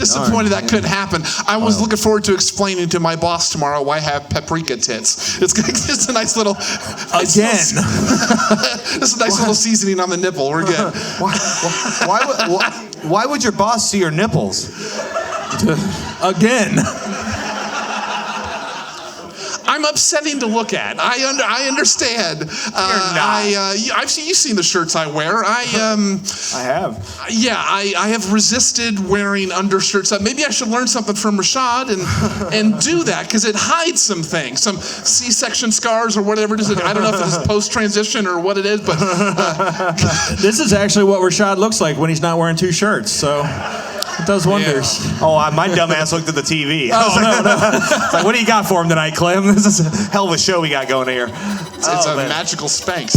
Disappointed that couldn't happen. I was looking forward to explaining to my boss tomorrow why I have paprika tits. It's a nice little... It's a nice little seasoning on the nipple. We're good. Why would your boss see your nipples? Again. I'm upsetting to look at. I understand. You've seen the shirts I wear. I have. Yeah, I have resisted wearing undershirts. Maybe I should learn something from Rashad and do that, because it hides some things, some C-section scars or whatever it is. I don't know if it is post-transition or what it is, but this is actually what Rashad looks like when he's not wearing two shirts. So. It does wonders. Yeah. Oh, my dumb ass looked at the TV. No. It's like, what do you got for him tonight, Clem? This is a hell of a show we got going here. It's a magical Spanx.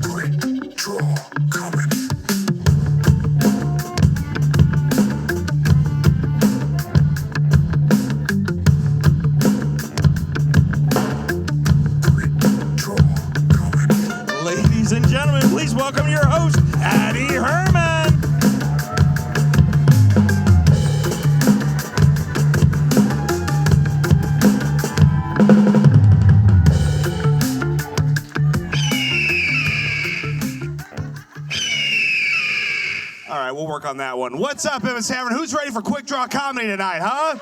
Quik Draw Comedy. Ladies and gentlemen, please welcome your host, Addie Herman. All right, we'll work on that one. What's up, Emmett Tavern? Who's ready for Quik Draw Comedy tonight, huh?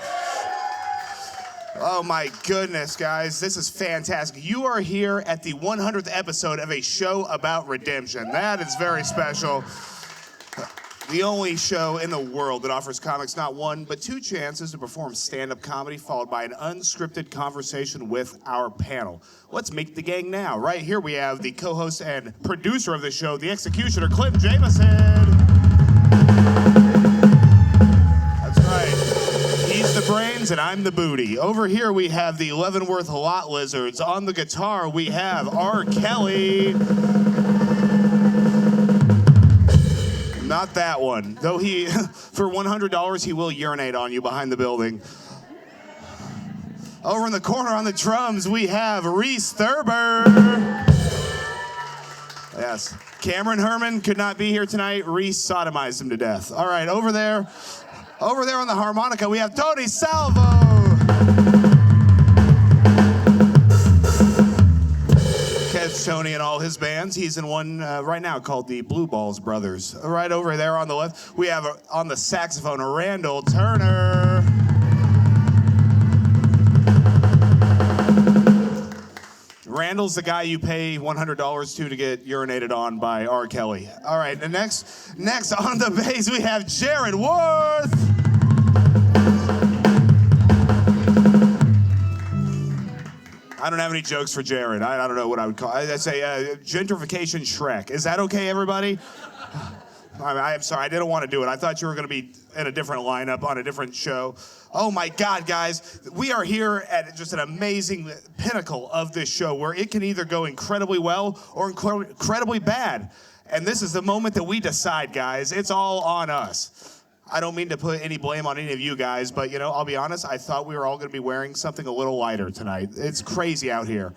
Oh my goodness, guys, this is fantastic. You are here at the 100th episode of a show about redemption. That is very special. The only show in the world that offers comics not one, but two chances to perform stand-up comedy, followed by an unscripted conversation with our panel. Let's meet the gang now. Right here we have the co-host and producer of the show, the executioner, Clint Jameson. The brains and I'm the booty. Over here we have the Leavenworth Lot Lizards. On the guitar we have R. Kelly. Not that one. Though he, for $100, he will urinate on you behind the building. Over in the corner on the drums we have Reese Thurber. Yes. Cameron Herman could not be here tonight. Reese sodomized him to death. All right, over there on the harmonica, we have Tony Salvo. Catch Tony and all his bands. He's in one right now called the Blue Balls Brothers. Right over there on the left, we have on the saxophone, Randall Turner. Randall's the guy you pay $100 to get urinated on by R. Kelly. All right, and next on the bass, we have Jared Worth. I don't have any jokes for Jared. I don't know what I would call it. I'd say gentrification Shrek. Is that okay, everybody? I'm sorry, I didn't want to do it. I thought you were going to be in a different lineup on a different show. Oh my God, guys. We are here at just an amazing pinnacle of this show where it can either go incredibly well or incredibly bad. And this is the moment that we decide, guys. It's all on us. I don't mean to put any blame on any of you guys, but, you know, I'll be honest, I thought we were all going to be wearing something a little lighter tonight. It's crazy out here.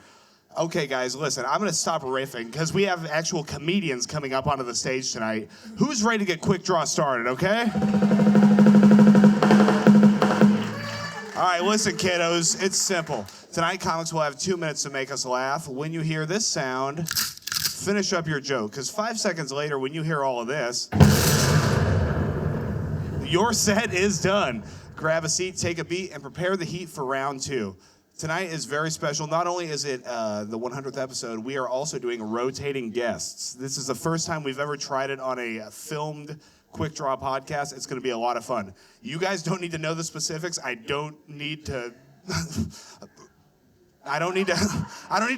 Okay, guys, listen, I'm going to stop riffing because we have actual comedians coming up onto the stage tonight. Who's ready to get Quik Draw started, okay? All right, listen, kiddos, it's simple. Tonight, comics will have 2 minutes to make us laugh. When you hear this sound, finish up your joke, because 5 seconds later, when you hear all of this, your set is done. Grab a seat, take a beat, and prepare the heat for round two. Tonight is very special. Not only is it the 100th episode, we are also doing rotating guests. This is the first time we've ever tried it on a filmed Quik Draw podcast. It's going to be a lot of fun. You guys don't need to know the specifics. I don't need to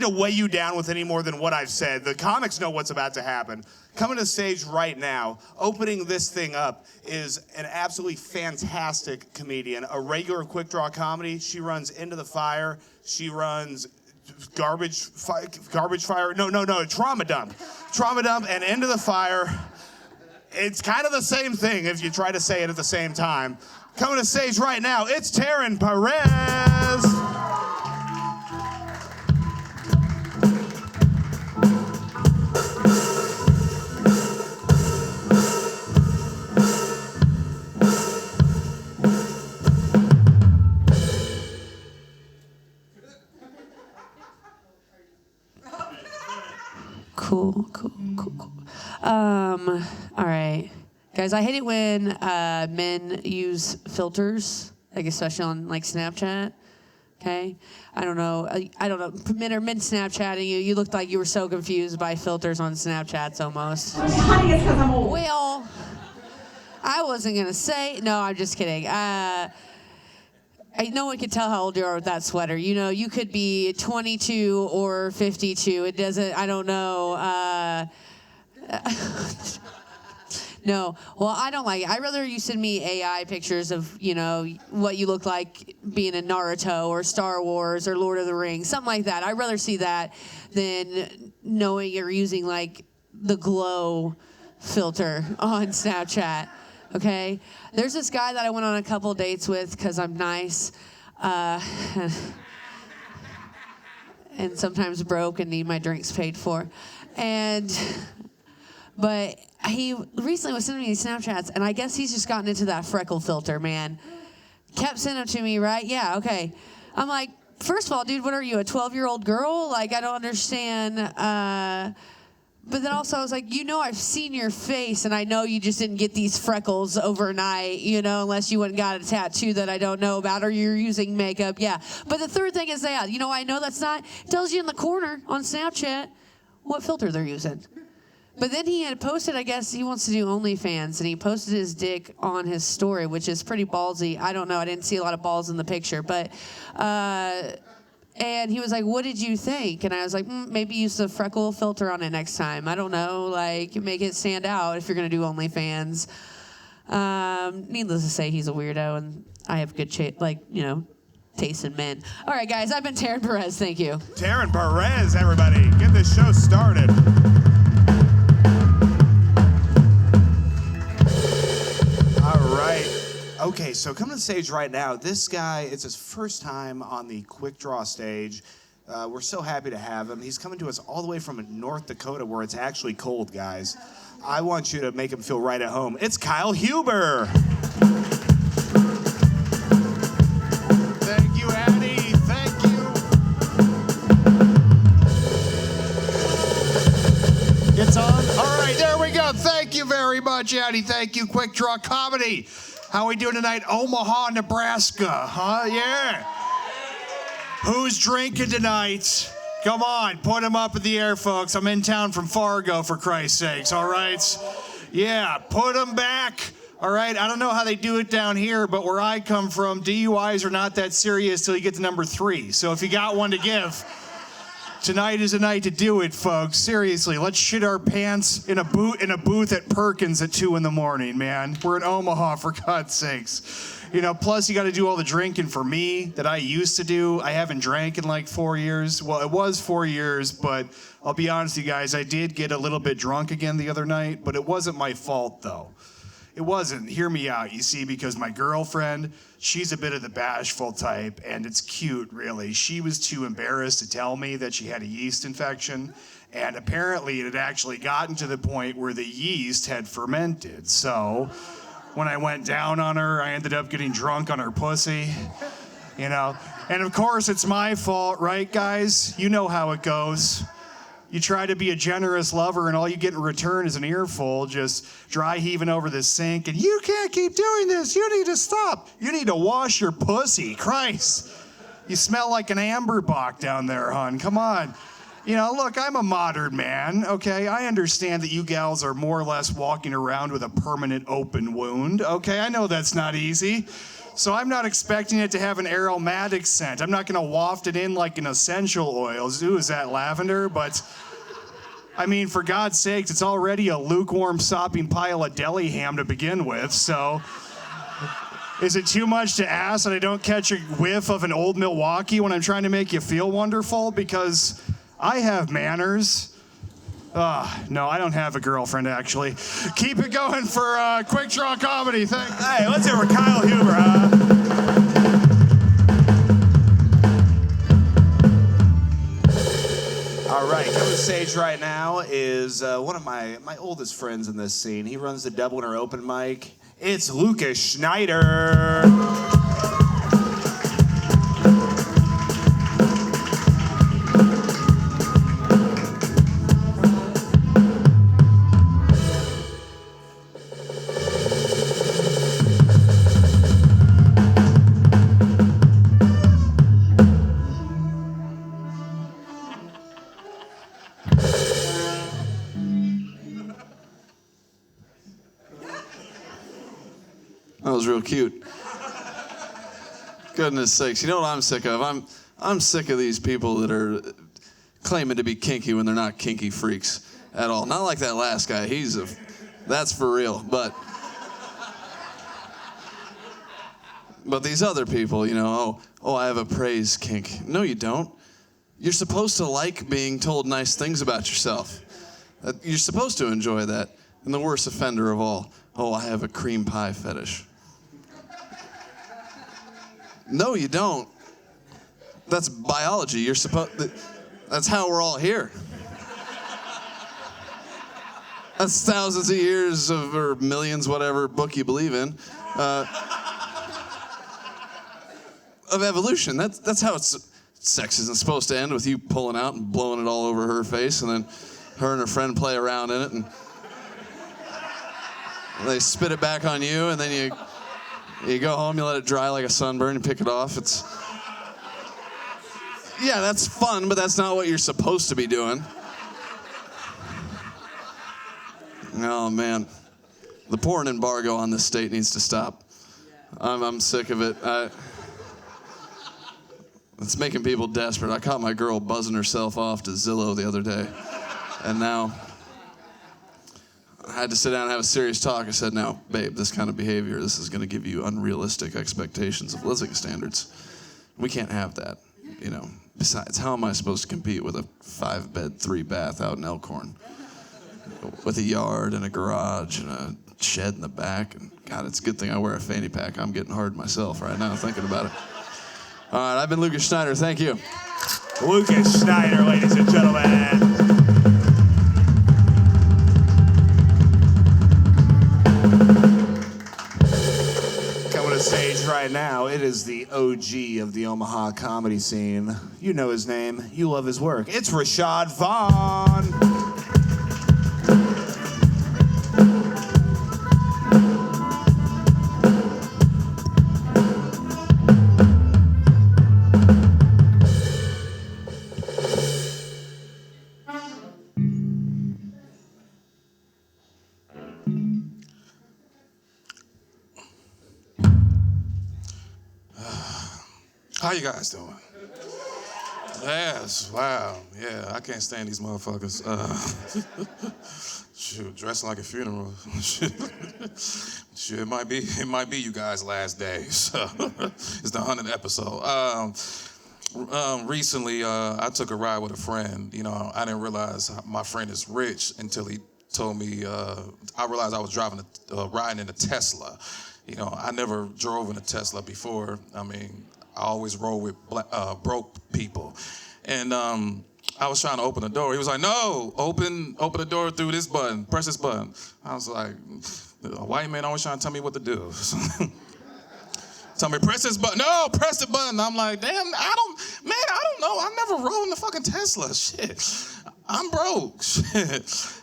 weigh you down with any more than what I've said. The comics know what's about to happen. Coming to the stage right now, opening this thing up, is an absolutely fantastic comedian, a regular Quik Draw Comedy. She runs Into the Fire. She runs Garbage Fire. Trauma Dump, and Into the Fire. It's kind of the same thing if you try to say it at the same time. Coming to stage right now, it's Taryn Perez. Cool. All right. Guys, I hate it when men use filters, like especially on like Snapchat. Okay? I don't know. Men Snapchatting you. You looked like you were so confused by filters on Snapchats almost. Honey, it's because I'm old. Well, I wasn't going to say. No, I'm just kidding. No one can tell how old you are with that sweater. You know, you could be 22 or 52. It doesn't, I don't know. No. Well, I don't like it. I'd rather you send me AI pictures of, you know, what you look like being in Naruto or Star Wars or Lord of the Rings, something like that. I'd rather see that than knowing you're using, like, the glow filter on Snapchat. Okay? There's this guy that I went on a couple dates with because I'm nice and sometimes broke and need my drinks paid for. But he recently was sending me these Snapchats, and I guess he's just gotten into that freckle filter, man. Kept sending them to me, right? Yeah, okay. I'm like, first of all, dude, what are you, a 12-year-old girl? Like, I don't understand. But then also I was like, you know, I've seen your face, and I know you just didn't get these freckles overnight, you know, unless you went and got a tattoo that I don't know about, or you're using makeup. Yeah. But the third thing is that, you know, I know that's not, it tells you in the corner on Snapchat what filter they're using. But then he had posted, I guess he wants to do OnlyFans, and he posted his dick on his story, which is pretty ballsy. I don't know. I didn't see a lot of balls in the picture. But, and he was like, what did you think? And I was like, maybe use the freckle filter on it next time. I don't know. Like, make it stand out if you're going to do OnlyFans. Needless to say, he's a weirdo, and I have good, taste in men. All right, guys, I've been Taryn Perez. Thank you. Taryn Perez, everybody. Get this show started. All right. Okay, so coming to the stage right now, this guy, it's his first time on the Quik Draw stage. We're so happy to have him. He's coming to us all the way from North Dakota, where it's actually cold, guys. I want you to make him feel right at home. It's Kyle Huber. Thank you, Addie. Thank you. It's on? All right, there we go. Thank you very much, Addie. Thank you, Quik Draw Comedy. How we doing tonight? Omaha, Nebraska, huh? Yeah. Who's drinking tonight? Come on, put them up in the air, folks. I'm in town from Fargo, for Christ's sakes, all right? Yeah, put them back. All right, I don't know how they do it down here, but where I come from, DUIs are not that serious till you get to number 3. So if you got one to give, tonight is a night to do it, folks. Seriously, let's shit our pants in a booth at Perkins at 2 in the morning, man. We're in Omaha, for God's sakes. You know, plus you got to do all the drinking for me that I used to do. I haven't drank in like 4 years. Well, it was 4 years, but I'll be honest with you guys, I did get a little bit drunk again the other night, but it wasn't my fault, though. It wasn't. Hear me out, you see, because my girlfriend, she's a bit of the bashful type, and it's cute, really. She was too embarrassed to tell me that she had a yeast infection, and apparently it had actually gotten to the point where the yeast had fermented. So when I went down on her, I ended up getting drunk on her pussy, you know. And of course, it's my fault, right, guys? You know how it goes. You try to be a generous lover, and all you get in return is an earful, just dry heaving over the sink, and you can't keep doing this. You need to stop. You need to wash your pussy. Christ. You smell like an amber bock down there, hon. Come on. You know, look, I'm a modern man, okay? I understand that you gals are more or less walking around with a permanent open wound, okay? I know that's not easy. So I'm not expecting it to have an aromatic scent. I'm not going to waft it in like an essential oil. Ooh, is that lavender? But, I mean, for God's sakes, it's already a lukewarm, sopping pile of deli ham to begin with. So is it too much to ask that I don't catch a whiff of an old Milwaukee when I'm trying to make you feel wonderful? Because I have manners. No, I don't have a girlfriend, actually. Keep it going for Quik Draw Comedy. Thanks. Hey, let's hear for Kyle Huber, All right, coming to the stage right now is one of my oldest friends in this scene. He runs the Dubliner Open Mic. It's Lucas Schneider. was real cute. Goodness sakes, you know what I'm sick of? I'm sick of these people that are claiming to be kinky when they're not kinky freaks at all. Not like that last guy. That's for real. But these other people, you know, oh, I have a praise kink. No, you don't. You're supposed to like being told nice things about yourself. You're supposed to enjoy that. And the worst offender of all, oh, I have a cream pie fetish. No, you don't. That's biology. That's how we're all here. That's thousands of years or millions, whatever book you believe in, of evolution. That's how sex isn't supposed to end, with you pulling out and blowing it all over her face, and then her and her friend play around in it, and they spit it back on you, and then you go home, you let it dry like a sunburn, and pick it off. Yeah, that's fun, but that's not what you're supposed to be doing. Oh, man. The porn embargo on this state needs to stop. I'm sick of it. It's making people desperate. I caught my girl buzzing herself off to Zillow the other day, and now I had to sit down and have a serious talk. I said, now, babe, this kind of behavior, this is going to give you unrealistic expectations of living standards. We can't have that, you know. Besides, how am I supposed to compete with a 5-bed, 3-bath out in Elkhorn? With a yard and a garage and a shed in the back. And God, it's a good thing I wear a fanny pack. I'm getting hard myself right now thinking about it. All right, I've been Lucas Schneider. Thank you. Lucas Schneider, ladies and gentlemen. Coming to stage right now, it is the OG of the Omaha Comedy Scene. You know his name. You love his work. It's Rashad Vaughn. How you guys doing? Yes, wow, yeah, I can't stand these motherfuckers. Shoot, dressing like a funeral. Shoot, it might be you guys' last day. So it's the 100th episode. Recently, I took a ride with a friend. You know, I didn't realize my friend is rich until he told me. I realized I was riding in a Tesla. You know, I never drove in a Tesla before. I mean, I always roll with broke people. And I was trying to open the door. He was like, no, open the door through this button, press this button. I was like, a white man always trying to tell me what to do. Tell me, press this button. No, press the button. I'm like, damn, I don't know. I never rode in a fucking Tesla. Shit, I'm broke. Shit.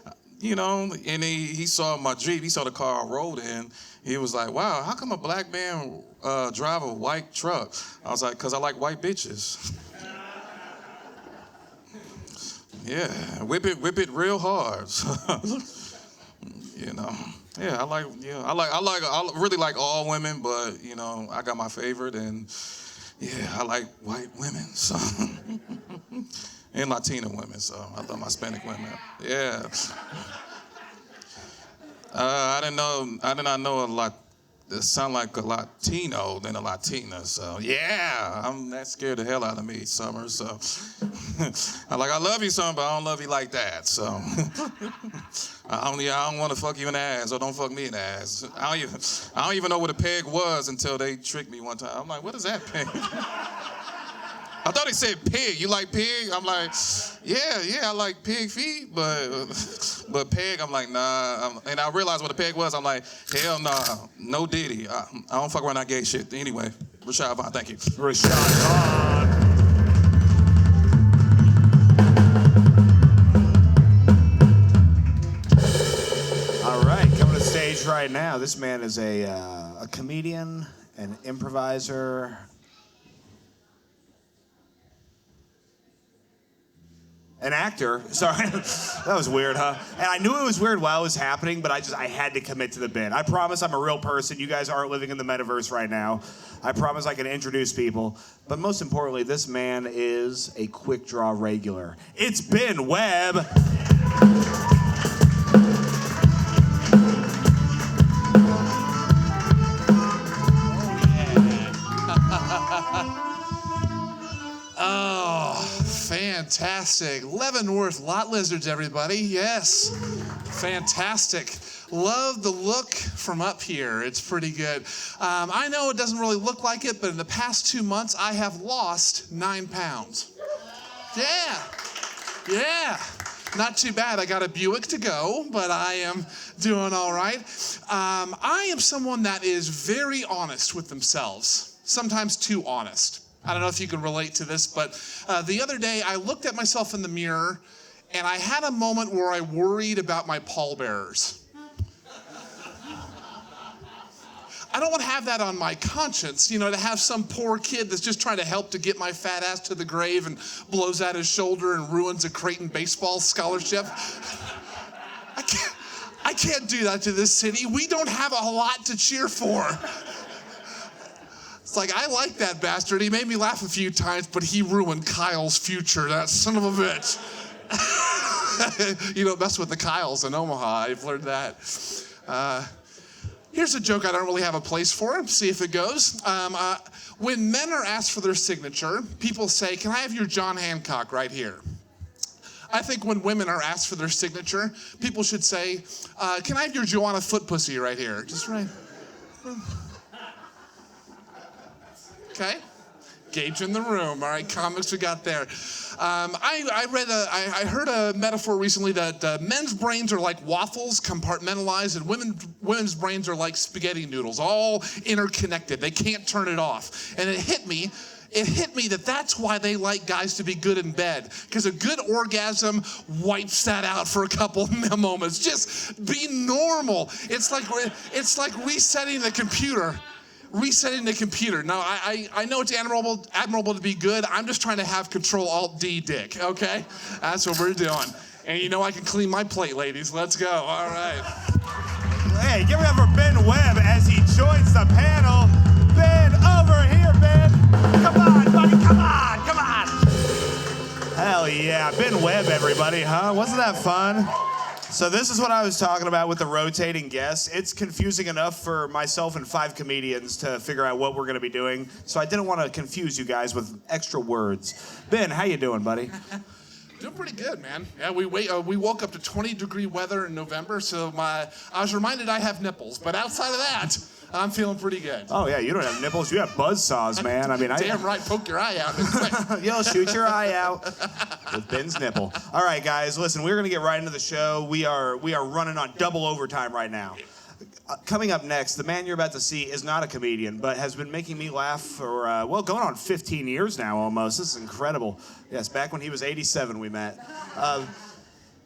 You know, and he saw my Jeep. He saw the car I rode in. He was like, wow, how come a black man drive a white truck? I was like, because I like white bitches. Yeah, whip it real hard. You know, yeah, I really like all women, but you know, I got my favorite, and yeah, I like white women, so and Latina women, so I love my Hispanic women. Yeah. I did not know a lot. It sound like a Latino than a Latina, so yeah, I'm that scared the hell out of me, Summer. So I love you, Summer, but I don't love you like that. So I don't want to fuck you in the ass, or don't fuck me in the ass. I don't even know what a peg was until they tricked me one time. I'm like, what is that peg? I thought he said pig. You like pig? I'm like, yeah, I like pig feet, but peg, I'm like, nah. And I realized what a peg was. I'm like, hell nah, no Diddy. I don't fuck around that gay shit. Anyway, Rashad Vaughn, thank you. Rashad Vaughn. All right, coming to stage right now. This man is a comedian, an improviser, An actor. Sorry. That was weird, huh? And I knew it was weird while it was happening, but I had to commit to the bit. I promise I'm a real person. You guys aren't living in the metaverse right now. I promise I can introduce people. But most importantly, this man is a Quik Draw regular. It's Ben Webb. Oh, fantastic. Leavenworth lot lizards, everybody. Yes. Fantastic. Love the look from up here. It's pretty good. I know it doesn't really look like it, but in the past 2 months, I have lost 9 pounds. Yeah. Yeah. Not too bad. I got a Buick to go, but I am doing all right. I am someone that is very honest with themselves, sometimes too honest. I don't know if you can relate to this, but the other day I looked at myself in the mirror and I had a moment where I worried about my pallbearers. I don't want to have that on my conscience, you know, to have some poor kid that's just trying to help to get my fat ass to the grave and blows out his shoulder and ruins a Creighton baseball scholarship. I can't do that to this city. We don't have a lot to cheer for. It's like, I like that bastard. He made me laugh a few times, but he ruined Kyle's future, that son of a bitch. You don't mess with the Kyles in Omaha. I've learned that. Here's a joke I don't really have a place for. See if it goes. When men are asked for their signature, people say, "Can I have your John Hancock right here?" I think when women are asked for their signature, people should say, "Can I have your Joanna Footpussy right here?" Just right. Okay. Gauge in the room. All right, comics we got there. I heard a metaphor recently that men's brains are like waffles, compartmentalized, and women's brains are like spaghetti noodles, all interconnected. They can't turn it off. And it hit me that that's why they like guys to be good in bed, because a good orgasm wipes that out for a couple moments. Just be normal. It's like resetting the computer. Now, I know it's admirable to be good. I'm just trying to have Control-Alt-D dick, okay? That's what we're doing. And you know I can clean my plate, ladies. Let's go. All right. Hey, give it up for Ben Webb as he joins the panel. Ben, over here, Ben. Come on, buddy, come on. Hell yeah. Ben Webb, everybody, huh? Wasn't that fun? So this is what I was talking about with the rotating guests. It's confusing enough for myself and 5 comedians to figure out what we're going to be doing. So I didn't want to confuse you guys with extra words. Ben, how you doing, buddy? Doing pretty good, man. Yeah, we woke up to 20-degree weather in November, so I was reminded I have nipples. But outside of that, I'm feeling pretty good. Oh yeah, you don't have nipples. You have buzzsaws, man. I mean, damn right. Poke your eye out. You'll shoot your eye out with Ben's nipple. All right, guys, listen. We're gonna get right into the show. We are running on double overtime right now. Coming up next, the man you're about to see is not a comedian, but has been making me laugh for going on 15 years now almost. This is incredible. Yes, back when he was 87, we met.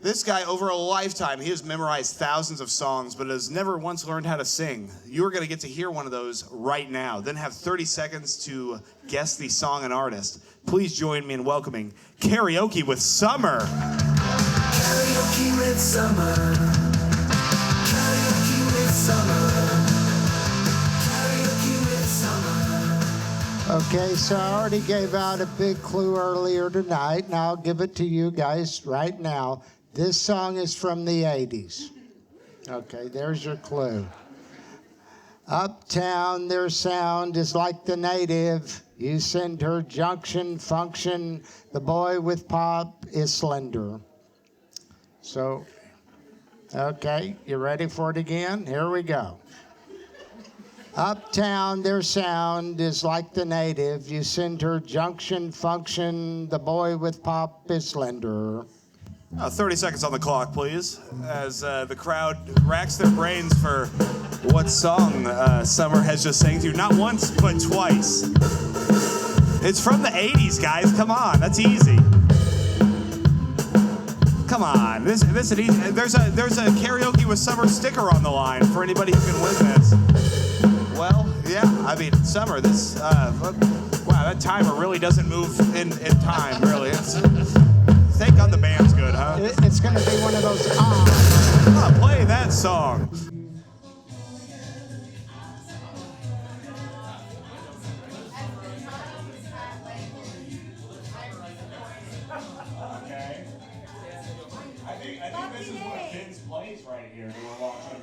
This guy, over a lifetime, he has memorized thousands of songs, but has never once learned how to sing. You're going to get to hear one of those right now, then have 30 seconds to guess the song and artist. Please join me in welcoming Karaoke with Summer. Karaoke with Summer. Karaoke with Summer. Karaoke with Summer. Okay, so I already gave out a big clue earlier tonight, and I'll give it to you guys right now. This song is from the 80s. Okay, there's your clue. Uptown, their sound is like the native. You send her junction function. The boy with pop is slender. So, okay, you ready for it again? Here we go. Uptown, their sound is like the native. You send her junction function. The boy with pop is slender. 30 seconds on the clock, please, as the crowd racks their brains for what song Summer has just sang to. Not once, but twice. It's from the 80s, guys. Come on, that's easy. Come on, this is easy. There's a Karaoke with Summer sticker on the line for anybody who can win this. Well, yeah, I mean, Summer, this, wow, that timer really doesn't move in time, really. Thank God the band it's gonna be one of those Play that song. I think this is one of Finn's plays right here that we're watching.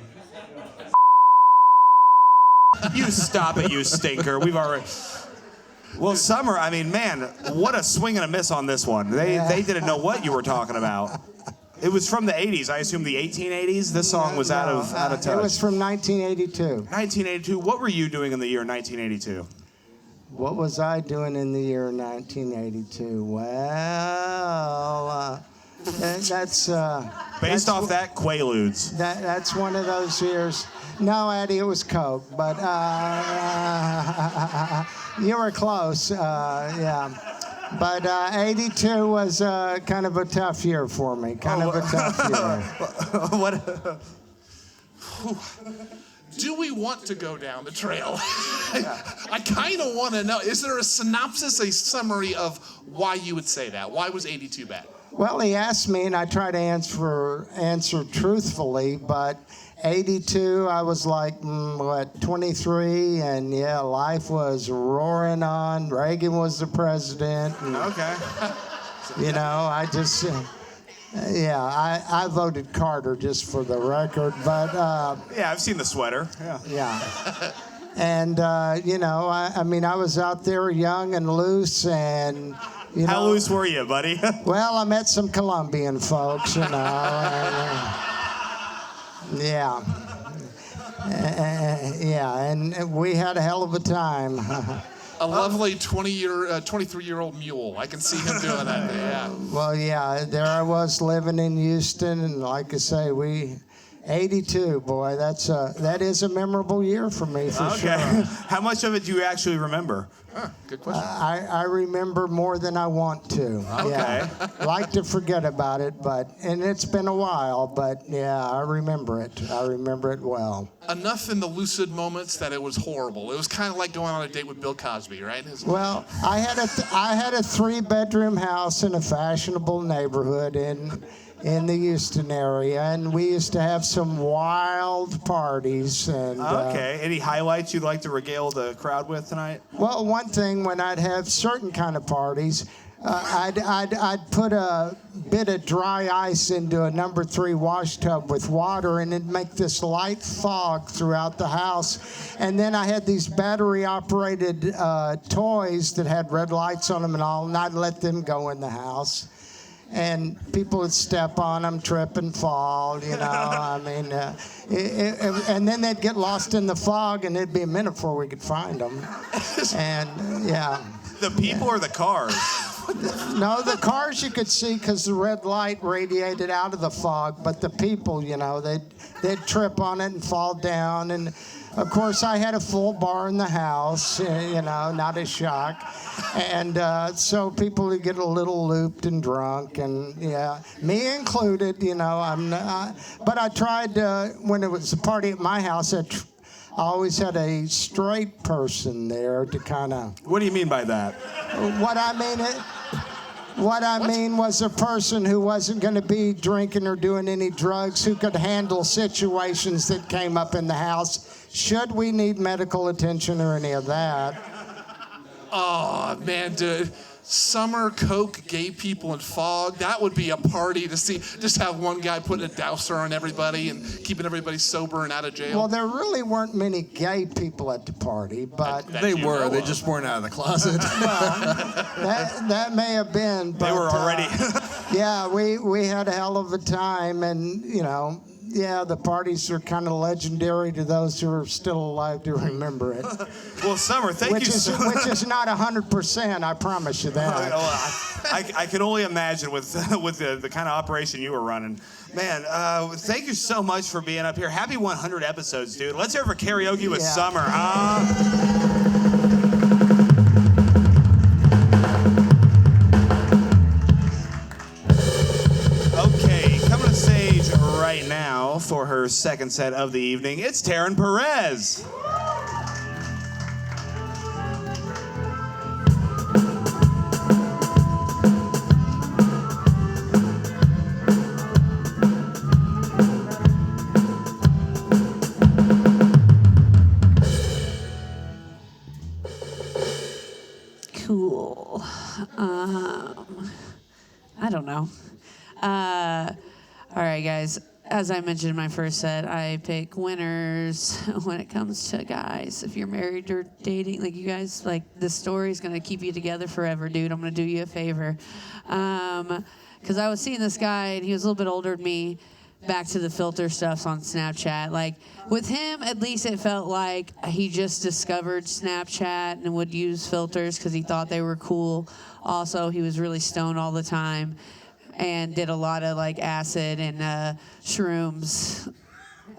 You stop it, you stinker. We've already. Well, Summer, I mean, man, what a swing and a miss on this one. They didn't know what you were talking about. It was from the 80s. I assume the 1880s. This song was out of touch. It was from 1982. 1982. What were you doing in the year 1982? What was I doing in the year 1982? Well, that's Based off that, Quaaludes. That's one of those years. No, Eddie, it was Coke, but you were close. Yeah. But 82 was kind of a tough year for me. Kind of a tough year. What? Do we want to go down the trail? I kind of want to know. Is there a synopsis, a summary of why you would say that? Why was 82 bad? Well, he asked me, and I tried to answer truthfully, but 82, I was like, 23, and yeah, life was roaring on. Reagan was the president. And, Okay. you know, I just, I voted Carter just for the record, but. Yeah, I've seen the sweater. Yeah. And, you know, I mean, I was out there young and loose, and, you know. How loose were you, buddy? Well, I met some Colombian folks, you know. Yeah. And we had a hell of a time. A lovely 23-year-old mule. I can see him doing that. Yeah. Well, yeah, there I was living in Houston, and like I say, 82, boy, that is a memorable year for me, for sure. How much of it do you actually remember? Good question. I remember more than I want to. Okay. Yeah. Like to forget about it, and it's been a while, but yeah, I remember it. I remember it well. Enough in the lucid moments that it was horrible. It was kind of like going on a date with Bill Cosby, right? Well, I had a 3-bedroom house in a fashionable neighborhood in the Houston area, and we used to have some wild parties. And Okay. Any highlights you'd like to regale the crowd with tonight? well, one thing, when I'd have certain kind of parties, I'd put a bit of dry ice into a number 3 wash tub with water, and it'd make this light fog throughout the house. And then I had these battery-operated toys that had red lights on them and all, and I'd let them go in the house. And people would step on them, trip and fall, you know. I mean, and then they'd get lost in the fog, and it'd be a minute before we could find them. And yeah. The people or the cars? No, the cars you could see because the red light radiated out of the fog, but the people, you know, they'd trip on it and fall down. And of course, I had a full bar in the house, you know, not a shock. And so people would get a little looped and drunk, and yeah, me included, you know. But I tried, when it was a party at my house, I always had a straight person there to kind of. What do you mean by that? What I mean was a person who wasn't going to be drinking or doing any drugs, who could handle situations that came up in the house, should we need medical attention or any of that. Oh, man, dude. Summer, Coke, gay people, and fog. That would be a party to see. Just have one guy putting a dousser on everybody and keeping everybody sober and out of jail. Well, there really weren't many gay people at the party, but They were. They just weren't out of the closet. that may have been. But, They were already. Yeah, we had a hell of a time, and you know. Yeah, the parties are kind of legendary to those who are still alive to remember it. Well, Summer, thank you so much. Which is not 100%, I promise you that. I can only imagine with the kind of operation you were running. Man, thank you so much for being up here. Happy 100 episodes, dude. Let's hear it for karaoke with Summer. Okay, coming to stage right now for her second set of the evening, it's Taryn Perez. I don't know. All right, guys. As I mentioned in my first set, I pick winners when it comes to guys. If you're married or dating, like you guys, like this story is gonna keep you together forever, dude. I'm gonna do you a favor. Because I was seeing this guy and he was a little bit older than me. Back to the filter stuffs on Snapchat. Like with him, at least it felt like he just discovered Snapchat and would use filters because he thought they were cool. Also, he was really stoned all the time and did a lot of like acid and shrooms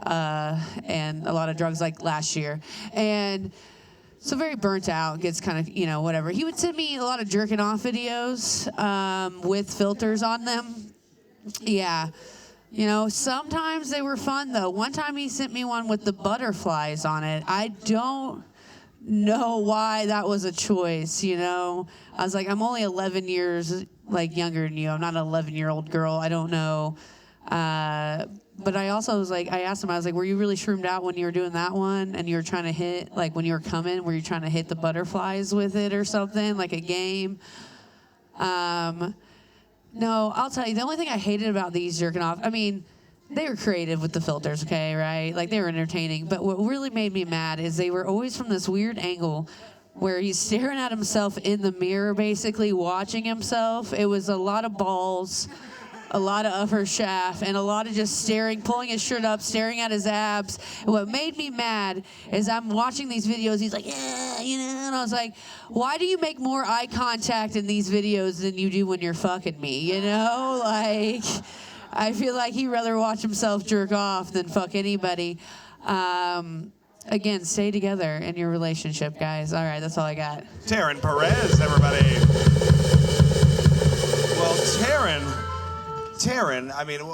and a lot of drugs like last year. And so very burnt out, gets kind of, whatever. He would send me a lot of jerking off videos with filters on them. Yeah. Sometimes they were fun, though. One time he sent me one with the butterflies on it. I don't know why that was a choice, I was like, I'm only 11 years, younger than you. I'm not an 11-year-old girl. I don't know. But I also was like, I asked him, I was like, were you really shroomed out when you were doing that one? And you were trying to hit, when you were coming, were you trying to hit the butterflies with it or something, like a game? No, I'll tell you, the only thing I hated about these jerking off, they were creative with the filters, okay, right? They were entertaining. But what really made me mad is they were always from this weird angle where he's staring at himself in the mirror, basically watching himself. It was a lot of balls, a lot of upper shaft, and a lot of just staring, pulling his shirt up, staring at his abs. And what made me mad is I'm watching these videos. He's like, yeah, and I was like, why do you make more eye contact in these videos than you do when you're fucking me? I feel like he'd rather watch himself jerk off than fuck anybody. Again, stay together in your relationship, guys. All right, that's all I got. Taryn Perez, everybody. Well, Taryn,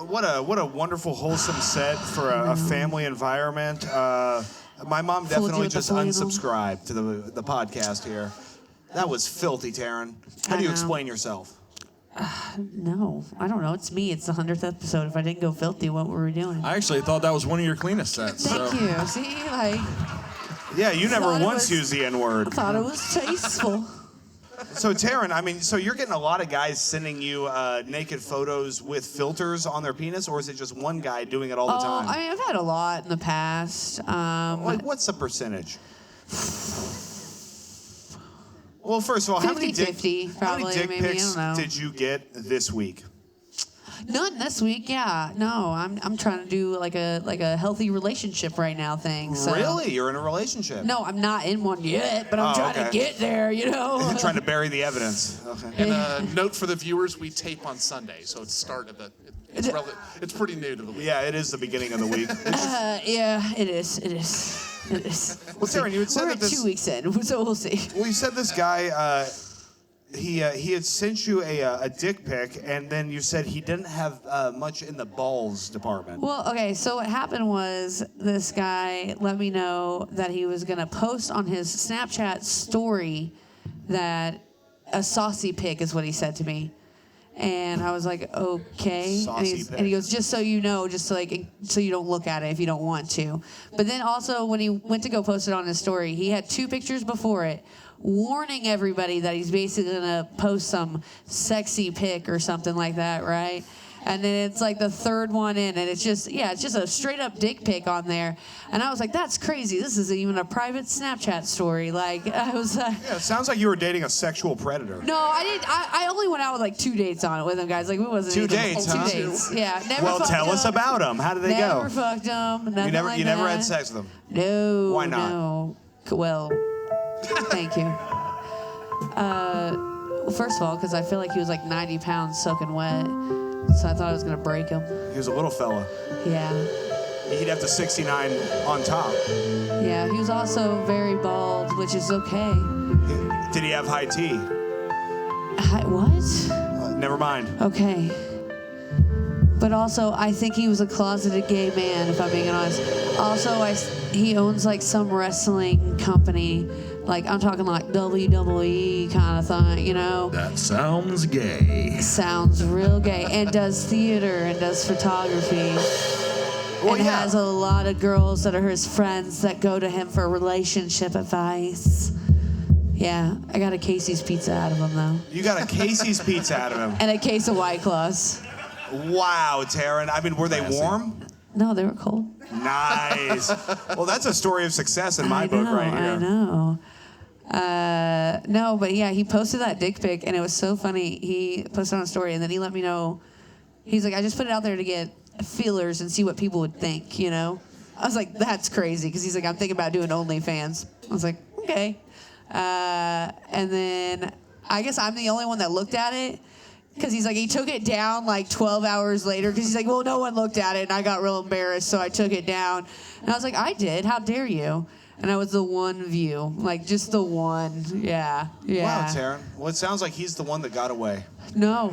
what a wonderful, wholesome set for a family environment. My mom definitely just unsubscribed to the podcast here. That was filthy, Taryn. How do you explain yourself? No, I don't know. It's me. It's the 100th episode. If I didn't go filthy, what were we doing? I actually thought that was one of your cleanest sets. Thank you. See, Yeah, you never once used the N-word. I thought it was tasteful. So Taryn, so you're getting a lot of guys sending you naked photos with filters on their penis, or is it just one guy doing it all the time? I've had a lot in the past. What's the percentage? Well, first of all, how many dick pics did you get this week? None this week. Yeah, no, I'm trying to do like a healthy relationship right now thing. So. Really, you're in a relationship? No, I'm not in one yet, but I'm trying to get there. Trying to bury the evidence. Okay. And a note for the viewers: we tape on Sunday, so it's start of the. It's pretty new to the week. Yeah, it is the beginning of the week. Yeah, it is. It is. Well, Taryn, you had said we're 2 weeks in, so we'll see. Well, you said this guy. He had sent you a dick pic, and then you said he didn't have much in the balls department. Well, okay, so what happened was this guy let me know that he was going to post on his Snapchat story that a saucy pic is what he said to me. And I was like, okay. And he goes, just so you know, just so you don't look at it if you don't want to. But then also when he went to go post it on his story, he had 2 pictures before it, warning everybody that he's basically gonna post some sexy pic or something like that, right? And then it's like the 3rd one in, and it's just a straight up dick pic on there. And I was like, that's crazy. This isn't even a private Snapchat story. I was yeah, it sounds like you were dating a sexual predator. No, I didn't. I only went out with 2 dates on it with him, guys. It wasn't 2 dates, huh? 2 dates. Yeah. Never well, tell us about them. How did they go? Never fucked them. You never had sex with them? No. Why not? No. Well, thank you. Well, first of all, because I feel like he was 90 pounds soaking wet. So I thought I was going to break him. He was a little fella. Yeah. He'd have to 69 on top. Yeah, he was also very bald, which is okay. Did he have high T? What? Never mind. Okay. But also, I think he was a closeted gay man, if I'm being honest. Also, he owns some wrestling company. I'm talking WWE kind of thing, That sounds gay. Sounds real gay. And does theater and does photography. Well, and has a lot of girls that are his friends that go to him for relationship advice. Yeah, I got a Casey's pizza out of him though, You got a Casey's pizza out of him. and a case of White Claws. Wow, Taryn. I mean, were they warm? No, they were cold. Nice. Well, that's a story of success in my book right here. I know. No, but yeah, he posted that dick pic, and it was so funny. He posted on a story, and then he let me know. He's like, I just put it out there to get feelers and see what people would think, you know? I was like, that's crazy, because he's like, I'm thinking about doing OnlyFans. I was like, okay. And then I guess I'm the only one that looked at it, because he's like, he took it down like 12 hours later, because he's like, well, no one looked at it, and I got real embarrassed, so I took it down. And I was like, I did. How dare you? And I was the one view, like just the one. Yeah. Wow, Taryn. Well, it sounds like he's the one that got away. No.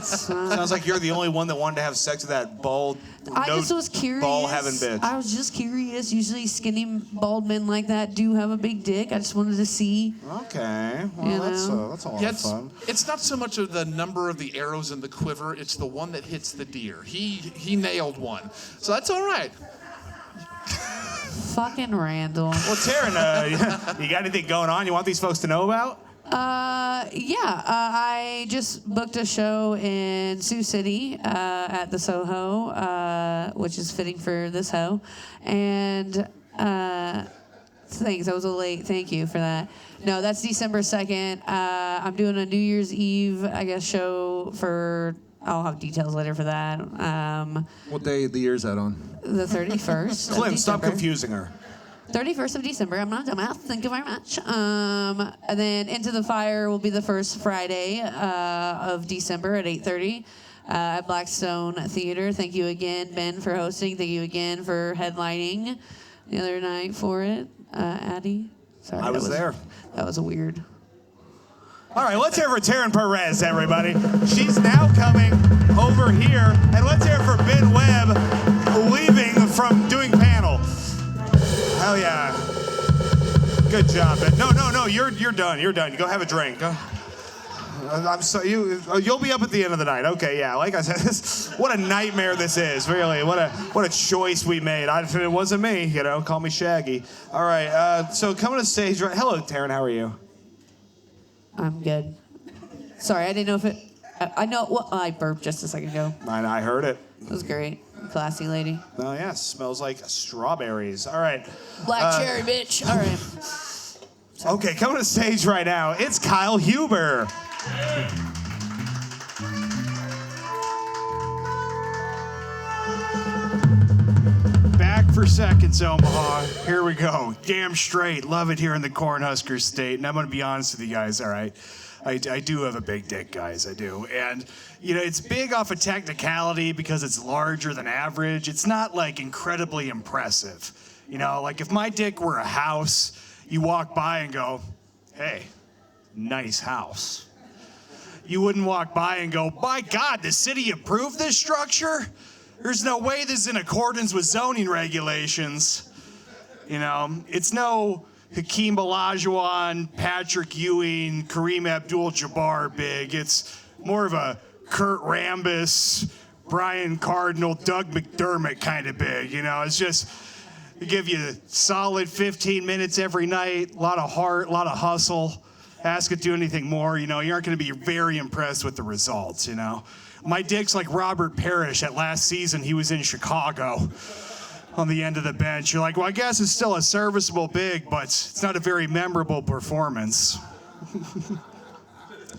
Sounds like you're the only one that wanted to have sex with that bald, I just was curious. ball-having bitch. I was just curious. Usually skinny, bald men like that do have a big dick. I just wanted to see. Okay. Well, You that's know? a lot Yeah, of fun. it's not so much of the number of the arrows in the quiver, it's the one that hits the deer. He nailed one. So that's all right. Fucking Randall. Well, Taryn, you got anything going on you want these folks to know about? I just booked a show in Sioux City at the Soho, which is fitting for this hoe. And thanks, I was a little late. Thank you for that. No, that's December 2nd. I'm doing a New Year's Eve, I guess, show for. I'll have details later for that. What day of the year is that on? The 31st. Clint, stop December. confusing her. 31st of December. I'm not a dumbass. Thank you very much. And then Into the Fire will be the first Friday of December at 8:30 at Blackstone Theater. Thank you again, Ben, for hosting. Thank you again for headlining the other night for it. Addie? Sorry. I was there. That was a weird. All right, let's hear for Taryn Perez, everybody. She's now coming over here. And let's hear for Ben Webb leaving from doing panel. Hell yeah. Good job, Ben. No, you're done. You're done. Go have a drink. Go. I'm so you'll be up at the end of the night. Okay, yeah. Like I said, what a nightmare this is. Really, what a choice we made. It wasn't me. You know, call me Shaggy. All right. So coming to stage right. Hello, Taryn. How are you? I'm good. Sorry, I didn't know if it. I know. Well, I burped just a second ago. I heard it. It was great. Classy lady. Oh yeah, smells like strawberries. All right. Black cherry, bitch. All right. Okay, coming to stage right now, it's Kyle Huber. Back for seconds, Omaha. Here we go. Damn straight. Love it here in the Cornhusker State. And I'm going to be honest with you guys, all right? I do have a big dick, guys. I do. And, you know, it's big off of technicality because it's larger than average. It's not, like, incredibly impressive. You know, like if my dick were a house, you walk by and go, hey, nice house. You wouldn't walk by and go, by God, the city approved this structure? There's no way this is in accordance with zoning regulations. You know, it's no Hakeem Olajuwon, Patrick Ewing, Kareem Abdul-Jabbar big. It's more of a Kurt Rambis, Brian Cardinal, Doug McDermott kind of big. You know, it's just, they give you solid 15 minutes every night, a lot of heart, a lot of hustle. Ask it to do anything more, you know, you aren't going to be very impressed with the results, you know. My dick's like Robert Parrish. At last season, he was in Chicago on the end of the bench. You're like, well, I guess it's still a serviceable big, but it's not a very memorable performance.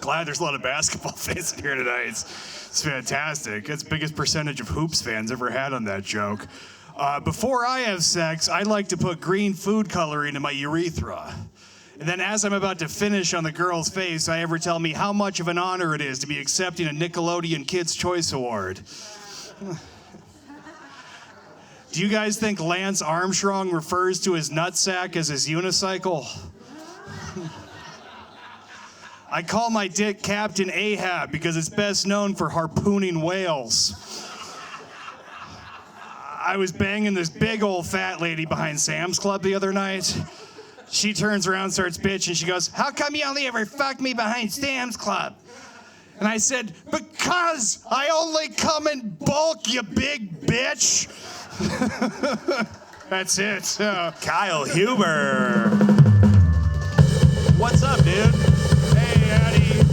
Glad there's a lot of basketball fans in here tonight. It's fantastic. It's the biggest percentage of Hoops fans ever had on that joke. Before I have sex, I like to put green food coloring in my urethra. And then as I'm about to finish on the girl's face, I have her tell me how much of an honor it is to be accepting a Nickelodeon Kids' Choice Award. Do you guys think Lance Armstrong refers to his nutsack as his unicycle? I call my dick Captain Ahab because it's best known for harpooning whales. I was banging this big old fat lady behind Sam's Club the other night. She turns around, starts bitching. She goes, how come you only ever fuck me behind Sam's Club? And I said, because I only come in bulk, you big bitch. That's it. Kyle Huber. What's up, dude? Hey, Addy.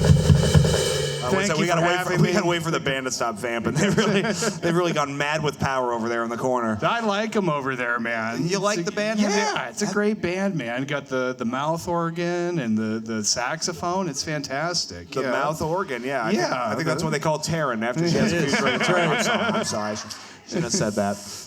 We gotta wait for the band to stop vamping. They've really gone mad with power over there in the corner. I like them over there, man. You like the band? Yeah, it's a great band, man. Got the mouth organ and the saxophone. It's fantastic. The mouth organ, yeah. I think that's what they call Taryn after she has a few drinks. I'm sorry. I shouldn't have said that.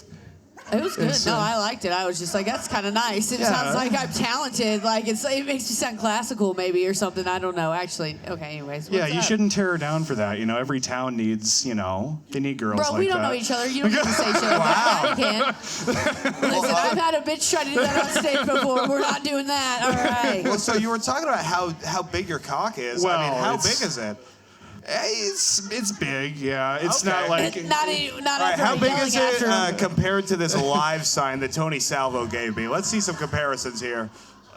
It was good. No, I liked it. I was just like, that's kind of nice. It sounds like I'm talented. Like it makes me sound classical, maybe, or something. I don't know. Actually, okay. Anyways, Yeah, what's you up? shouldn't tear her down for that. You know, every town needs, they need girls Bro, like we don't that. know each other. You don't get to say shit like that. You can't. Listen, I've had a bitch try to do that on stage before. We're not doing that. All right. Well, so you were talking about how big your cock is. Well, how big is it? It's big, yeah. It's Okay. not like Not All right, after how big yelling is after it him. compared to this live sign that Tony Salvo gave me? Let's see some comparisons here.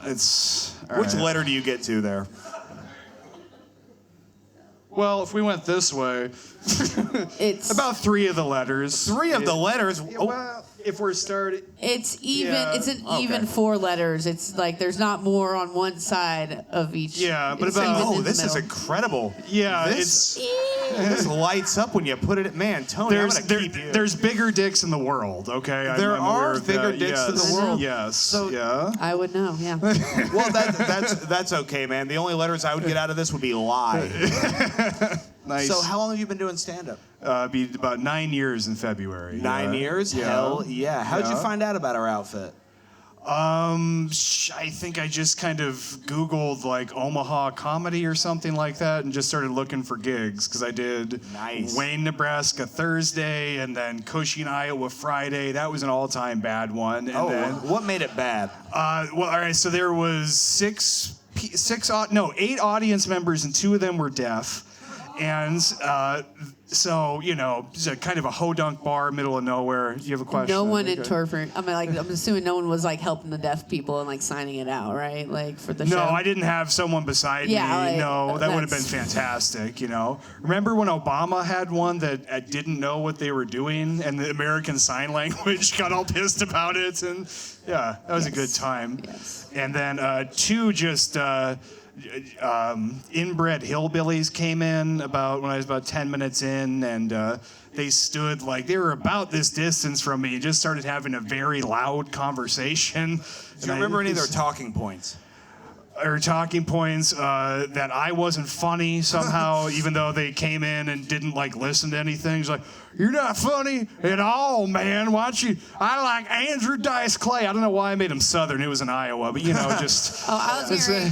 it's. all Which right. letter do you get to there? Well, if we went this way, It's about 3 of the letters. 3 of the letters. Yeah, well, if we're starting. It's even. Yeah, It's an okay. even 4 letters. It's like there's not more on one side of each. Yeah, but It's about- even in Oh, the this is middle. incredible. Yeah, this lights up when you put it. Man, Tony, I'm gonna keep you. there's bigger dicks in the world, okay? There I'm aware are of bigger that. dicks in the Yes. world. Yes. So- yeah. I would know. Yeah. Well, that's okay, man. The only letters I would get out of this would be lie. Nice. So how long have you been doing stand-up? Be about 9 years in February. 9 years? Yeah. Hell yeah. How'd you Yeah. find out about our outfit? I think I just kind of Googled like Omaha Comedy or something like that and just started looking for gigs because I did Nice. Wayne, Nebraska Thursday and then Cushing, Iowa Friday. That was an all-time bad one. And then, What made it bad? well, all right, so there was 8 audience members and 2 of them were deaf. And so, it's a kind of a ho-dunk bar, middle of nowhere. You have a question? No one Okay. interpret. I'm assuming no one was like helping the deaf people and like signing it out, right? Like for the show. No, I didn't have someone beside Yeah, me. like, No, that would have been that's- fantastic, Remember when Obama had one that didn't know what they were doing and the American Sign Language got all pissed about it? And yeah, that was a good time. Yes. And then 2 just inbred hillbillies came in when I was about 10 minutes in, and they stood like they were about this distance from me and just started having a very loud conversation. Do you remember any of their talking points? Or talking points that I wasn't funny somehow, even though they came in and didn't like listen to anything. It's like, you're not funny at all, man. Why don't you? I like Andrew Dice Clay. I don't know why I made him Southern. It was in Iowa, but just. Oh, I was going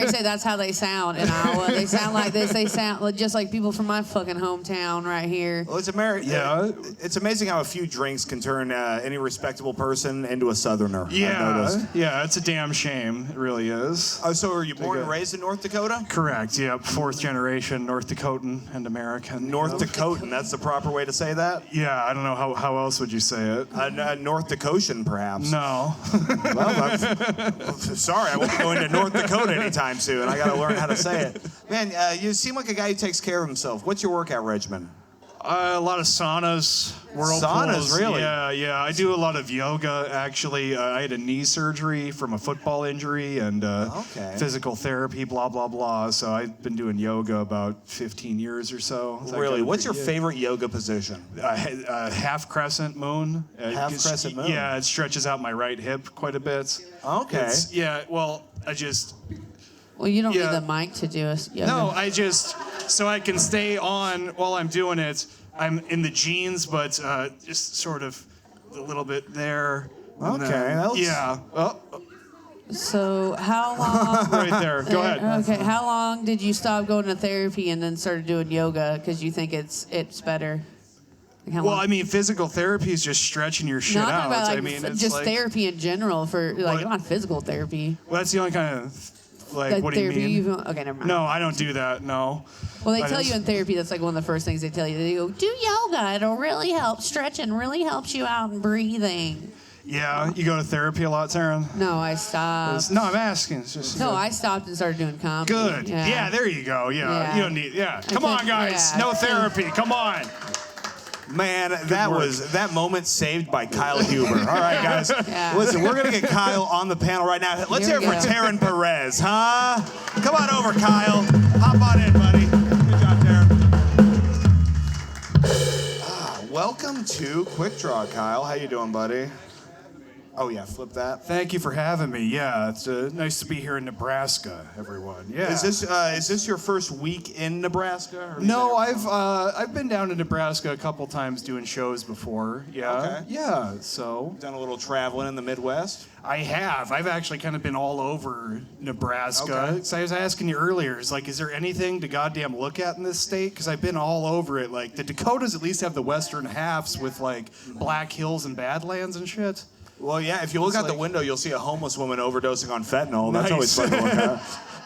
to say that's how they sound in Iowa. They sound like this. They sound just like people from my fucking hometown right here. Well, it's America. Yeah. It's amazing how a few drinks can turn any respectable person into a Southerner. I've noticed. Yeah, it's a damn shame. It really is. Oh, so were you born and raised in North Dakota? Correct. Yep. 4th generation North Dakotan and American. North Dakotan. That's the proper way to say that? Yeah, I don't know how else would you say it. North Dakotian, perhaps. No. Well, sorry, I won't be going to North Dakota anytime soon. I got to learn how to say it. Man, you seem like a guy who takes care of himself. What's your workout regimen? A lot of saunas, whirlpools. Saunas, really? Yeah. I do a lot of yoga, actually. I had a knee surgery from a football injury and physical therapy, blah, blah, blah. So I've been doing yoga about 15 years or so. Really? What's your favorite yoga position? Half crescent moon. Half crescent moon? Yeah, it stretches out my right hip quite a bit. Okay. Well, you don't Yeah. need the mic to do a yoga. No, so I can stay on while I'm doing it. I'm in the jeans, but just sort of a little bit there. and Okay, then- that looks- yeah. Oh, So how long? right there. Go ahead. Okay, how long did you stop going to therapy and then started doing yoga because you think it's better? Like how Well, long? I mean, physical therapy is just stretching your shit No, I'm out. talking about like I mean, it's just like, therapy in general for like What? not physical therapy. Well, that's the only kind of Like what do you therapy. mean? Okay, never mind. No, I don't do that. No. Well, they I tell just- you in therapy that's like one of the first things they tell you. They go, do yoga. It'll really help. Stretching really helps you out and breathing. Yeah, you go to therapy a lot, Taryn? No, I stopped. No, I'm asking. It's just No, I stopped and started doing comedy. good. Yeah. There you go. Yeah. Yeah. You don't need. Yeah. Come think- on, guys. yeah, No I think- therapy. Come on. Man, that moment saved by Kyle Huber. All right, guys. Yeah. Listen, we're going to get Kyle on the panel right now. Let's hear it for Taryn Perez, huh? Come on over, Kyle. Hop on in, buddy. Good job, Taryn. Welcome to Quik Draw, Kyle. How you doing, buddy? Oh, yeah, flip that. Thank you for having me. Yeah, it's nice to be here in Nebraska, everyone. Yeah. Is this your first week in Nebraska? Or No, I've been down to Nebraska a couple times doing shows before. Yeah. Okay. Yeah. So done a little traveling in the Midwest? I have. I've actually kind of been all over Nebraska. Okay. So I was asking you earlier, is there anything to goddamn look at in this state? Because I've been all over it. Like the Dakotas at least have the western halves with like Black Hills and Badlands and shit. Well, yeah, if you look out the window, you'll see a homeless woman overdosing on fentanyl. That's Nice. always fun to look at.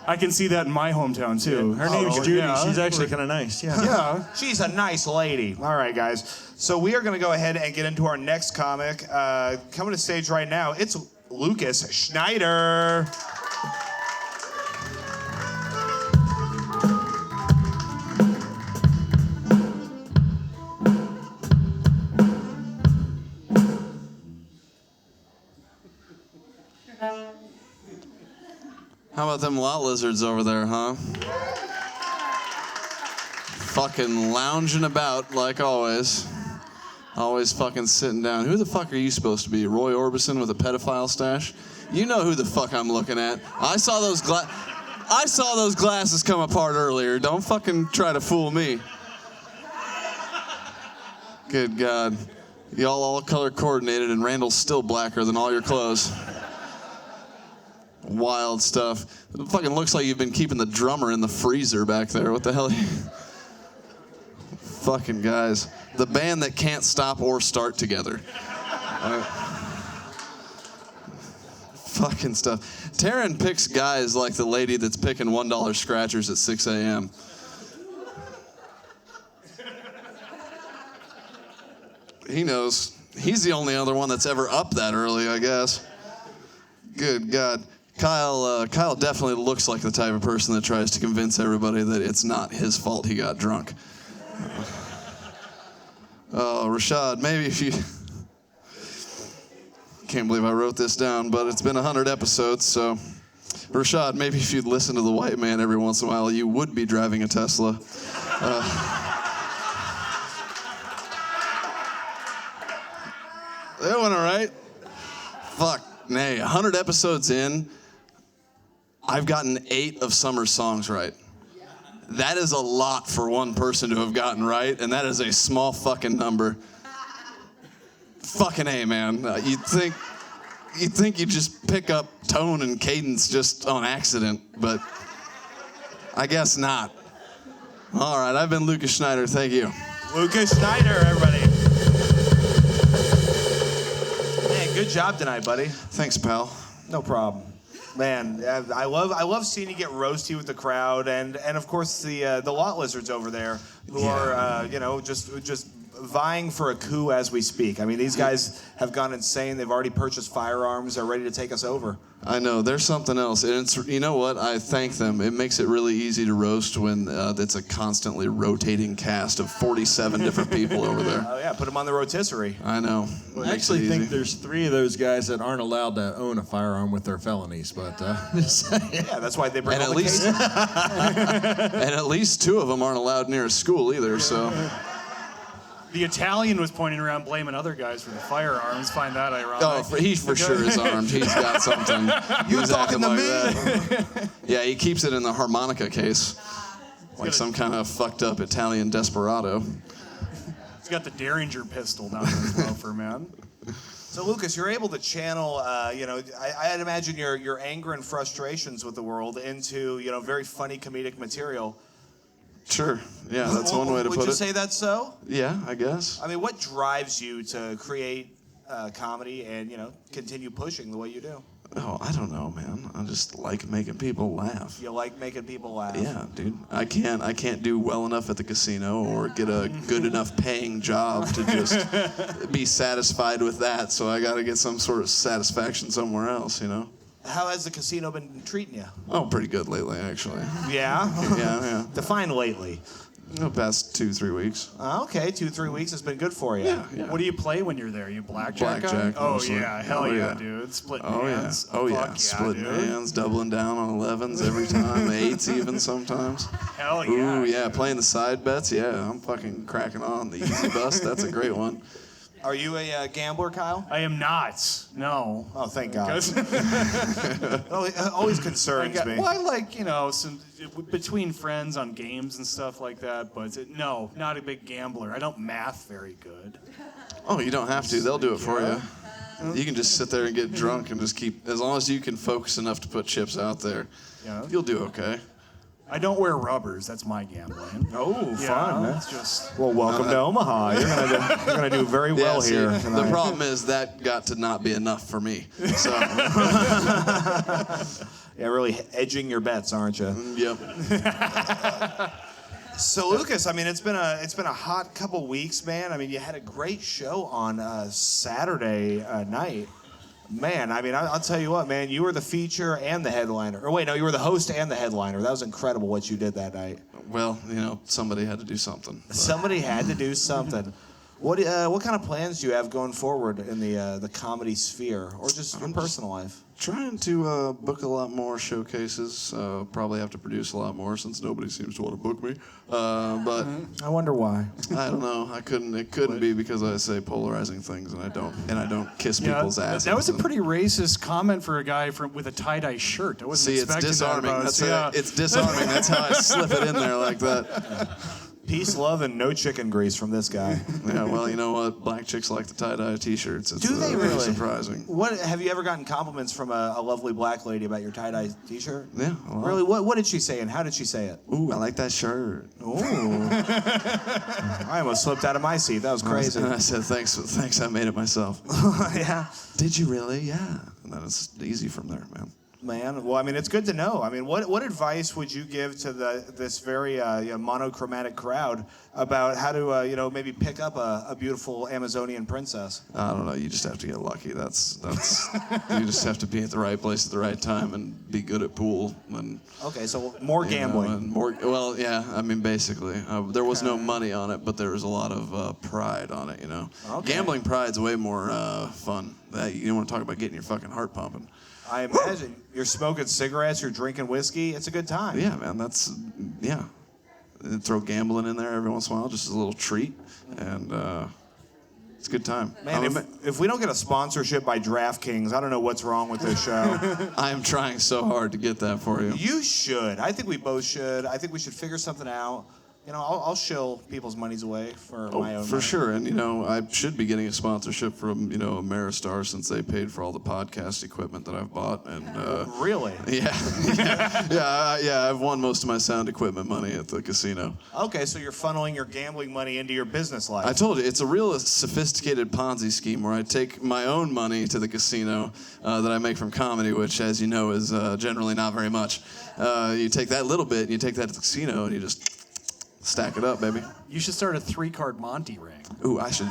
I can see that in my hometown too. Her name's Judy. Yeah. She's actually kind of nice. Yeah. Yeah. She's a nice lady. All right, guys. So we are going to go ahead and get into our next comic. Coming to stage right now, it's Lucas Schneider. How about them lot lizards over there, huh? Fucking lounging about like always. Always fucking sitting down. Who the fuck are you supposed to be? Roy Orbison with a pedophile stash? You know who the fuck I'm looking at. I saw those glasses come apart earlier. Don't fucking try to fool me. Good God. Y'all all color coordinated and Randall's still blacker than all your clothes. Wild stuff. It fucking looks like you've been keeping the drummer in the freezer back there. What the hell? Fucking guys. The band that can't stop or start together. Fucking stuff. Taryn picks guys like the lady that's picking $1 scratchers at 6 a.m. He knows. He's the only other one that's ever up that early, I guess. Good God. Kyle definitely looks like the type of person that tries to convince everybody that it's not his fault he got drunk. Oh, Rashad, maybe if you... Can't believe I wrote this down, but it's been 100 episodes, so... Rashad, maybe if you'd listen to the white man every once in a while, you would be driving a Tesla. That went all right. Fuck, nay, 100 episodes in... I've gotten 8 of Summer's songs right. That is a lot for one person to have gotten right, and that is a small fucking number. Fucking A, man. You'd think you'd just pick up tone and cadence just on accident, but I guess not. All right, I've been Lucas Schneider. Thank you. Lucas Schneider, everybody. Man, good job tonight, buddy. Thanks, pal. No problem. Man, I love seeing you get roasty with the crowd, and of course the lot lizards over there who are just vying for a coup as we speak. I mean, these guys have gone insane. They've already purchased firearms. They're ready to take us over. I know, there's something else. And it's, you know what? I thank them. It makes it really easy to roast when it's a constantly rotating cast of 47 different people over there. Oh, yeah, put them on the rotisserie. I know. I actually think there's 3 of those guys that aren't allowed to own a firearm with their felonies, but Yeah, that's why they bring and all at the least, cases. and at least 2 of them aren't allowed near a school either, so. The Italian was pointing around blaming other guys for the firearms. Find that ironic. Oh, he for sure is armed. He's got something. You He's talking acting to like me? that. Yeah, he keeps it in the harmonica case. Like some kind of fucked up Italian desperado. He's got the Derringer pistol down his loafer, man. So, Lucas, you're able to channel, I'd imagine your anger and frustrations with the world into, very funny comedic material. Sure. Yeah, that's one way to put it. Would you say that's so? Yeah, I guess. I mean, what drives you to create comedy and, continue pushing the way you do? Oh, I don't know, man. I just like making people laugh. You like making people laugh? Yeah, dude. I can't do well enough at the casino or get a good enough paying job to just be satisfied with that. So I got to get some sort of satisfaction somewhere else, How has the casino been treating you? Oh, pretty good lately, actually. Yeah? Yeah. Define lately. The past 2-3 weeks. Okay, 2-3 weeks has been good for you. Yeah. What do you play when you're there? You blackjack guy? Blackjack, Oh mostly. yeah, hell Oh, yeah, yeah. dude. Splitting Oh hands. yeah. Oh yeah. Fuck Splitting dude. hands, doubling down on 11s every time, 8s even sometimes. Hell yeah. Ooh yeah, playing the side bets. Yeah, I'm fucking cracking on the easy bust. That's a great one. Are you a gambler, Kyle? I am not. No. Oh, thank God. 'Cause- Always concerns me. Well, I like, some between friends on games and stuff like that, but no, not a big gambler. I don't math very good. Oh, you don't have to. They'll do it for you. You can just sit there and get drunk and just keep, as long as you can focus enough to put chips out there, Yeah. you'll do okay. I don't wear rubbers. That's my gambling. Oh, Yeah, fun. that's just. Well, welcome to Omaha. You're gonna do very well see, here the tonight. problem is that got to not be enough for me. So, Yeah, really edging your bets, aren't you? yep. So Lucas, I mean, it's been a hot couple weeks, man. I mean, you had a great show on Saturday night. Man, I mean, I'll tell you what, man, you were the feature and the headliner. Or wait, no, you were the host and the headliner. That was incredible what you did that night. Well, somebody had to do something. But. Somebody had to do something. What kind of plans do you have going forward in the comedy sphere, or just your personal life? Trying to book a lot more showcases. Probably have to produce a lot more since nobody seems to want to book me. But I wonder why. I don't know. It couldn't be because I say polarizing things and I don't kiss people's asses. That was a pretty racist comment for a guy with a tie-dye shirt. I wasn't See, it's expecting disarming. that about us. It's disarming. That's how I slip it in there like that. Peace, love, and no chicken grease from this guy. Yeah, well, you know what? Black chicks like the tie-dye T-shirts. It's, Do they really? Surprising. What have you ever gotten compliments from a lovely black lady about your tie-dye T-shirt? Yeah. a lot. Really? What did she say, and how did she say it? Ooh, I like that shirt. Ooh. I almost slipped out of my seat. That was crazy. And I said, thanks, I made it myself. Yeah. Did you really? Yeah. And then it's easy from there, man. Man, well, I mean, it's good to know. I mean, what advice would you give to this very monochromatic crowd about how to maybe pick up a beautiful Amazonian princess? I don't know. You just have to get lucky. That's you just have to be at the right place at the right time and be good at pool. And Okay, so more gambling. and more. Well, yeah. I mean, basically, there was no money on it, but there was a lot of pride on it. Okay. Gambling pride's way more fun. You want to talk about getting your fucking heart pumping. I imagine you're smoking cigarettes, you're drinking whiskey. It's a good time. Yeah, man. And throw gambling in there every once in a while, just as a little treat, and it's a good time. Man, if we don't get a sponsorship by DraftKings, I don't know what's wrong with this show. I am trying so hard to get that for you. You should. I think we both should. I think we should figure something out. I'll shill people's monies away for my own For money. sure, and I should be getting a sponsorship from Ameristar since they paid for all the podcast equipment that I've bought, and Really? yeah, I've won most of my sound equipment money at the casino. Okay, so you're funneling your gambling money into your business life. I told you, it's a real sophisticated Ponzi scheme where I take my own money to the casino that I make from comedy, which, as you know, is generally not very much. You take that little bit, and you take that to the casino, and you just stack it up, baby. You should start a 3-card Monty ring. Ooh, I should.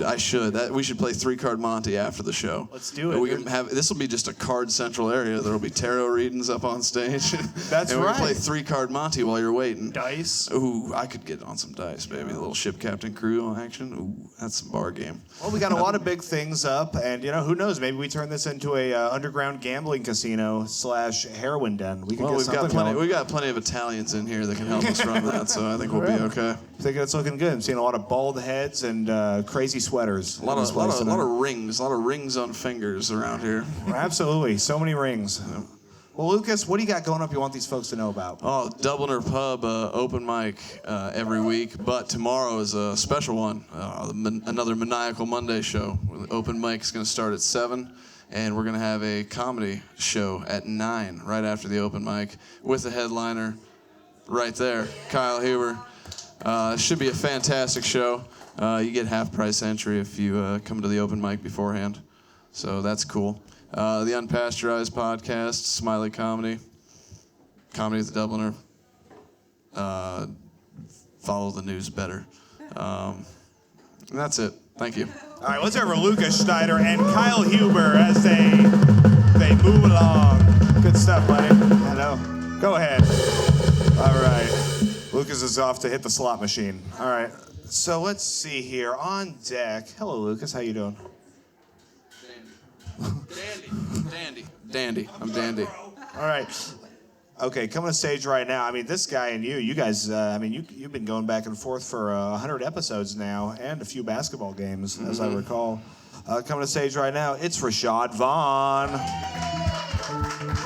We should play 3-card Monty after the show. Let's do it. We can this will be just a card central area. There'll be tarot readings up on stage. That's and we right. can play 3-card Monty while you're waiting. Dice. Ooh, I could get on some dice, baby. A little ship captain crew action. Ooh, that's some bar game. Well, we got a lot of big things up, and who knows? Maybe we turn this into a underground gambling casino / heroin den. We could Well, get we've got something plenty. going. We've got plenty of Italians in here that can help us run that, so I think we'll be okay. I think it's looking good. I'm seeing a lot of bald heads and crazy sweaters. A lot of rings on fingers around here. Absolutely, so many rings. Well, Lucas, what do you got going up you want these folks to know about? Oh, Dubliner Pub open mic every week, but tomorrow is a special one, another Maniacal Monday show. The open mic is going to start at 7, and we're going to have a comedy show at 9, right after the open mic, with a headliner right there, Kyle Huber. Should be a fantastic show. You get half-price entry if you come to the open mic beforehand, so that's cool. The Unpasteurized podcast, Smiley Comedy, Comedy at the Dubliner. Follow the news better. And that's it. Thank you. All right, let's hear for Lucas Schneider and Kyle Huber as they move along. Good stuff, buddy. I know. Go ahead. All right. Lucas is off to hit the slot machine. All right. So let's see here. On deck. Hello, Lucas. How you doing? Dandy. I'm dandy. All right. Okay, coming to stage right now. I mean, this guy and you guys, you've been going back and forth for 100 episodes now and a few basketball games, as I recall. Coming to stage right now, it's Rashad Vaughn. Thank you.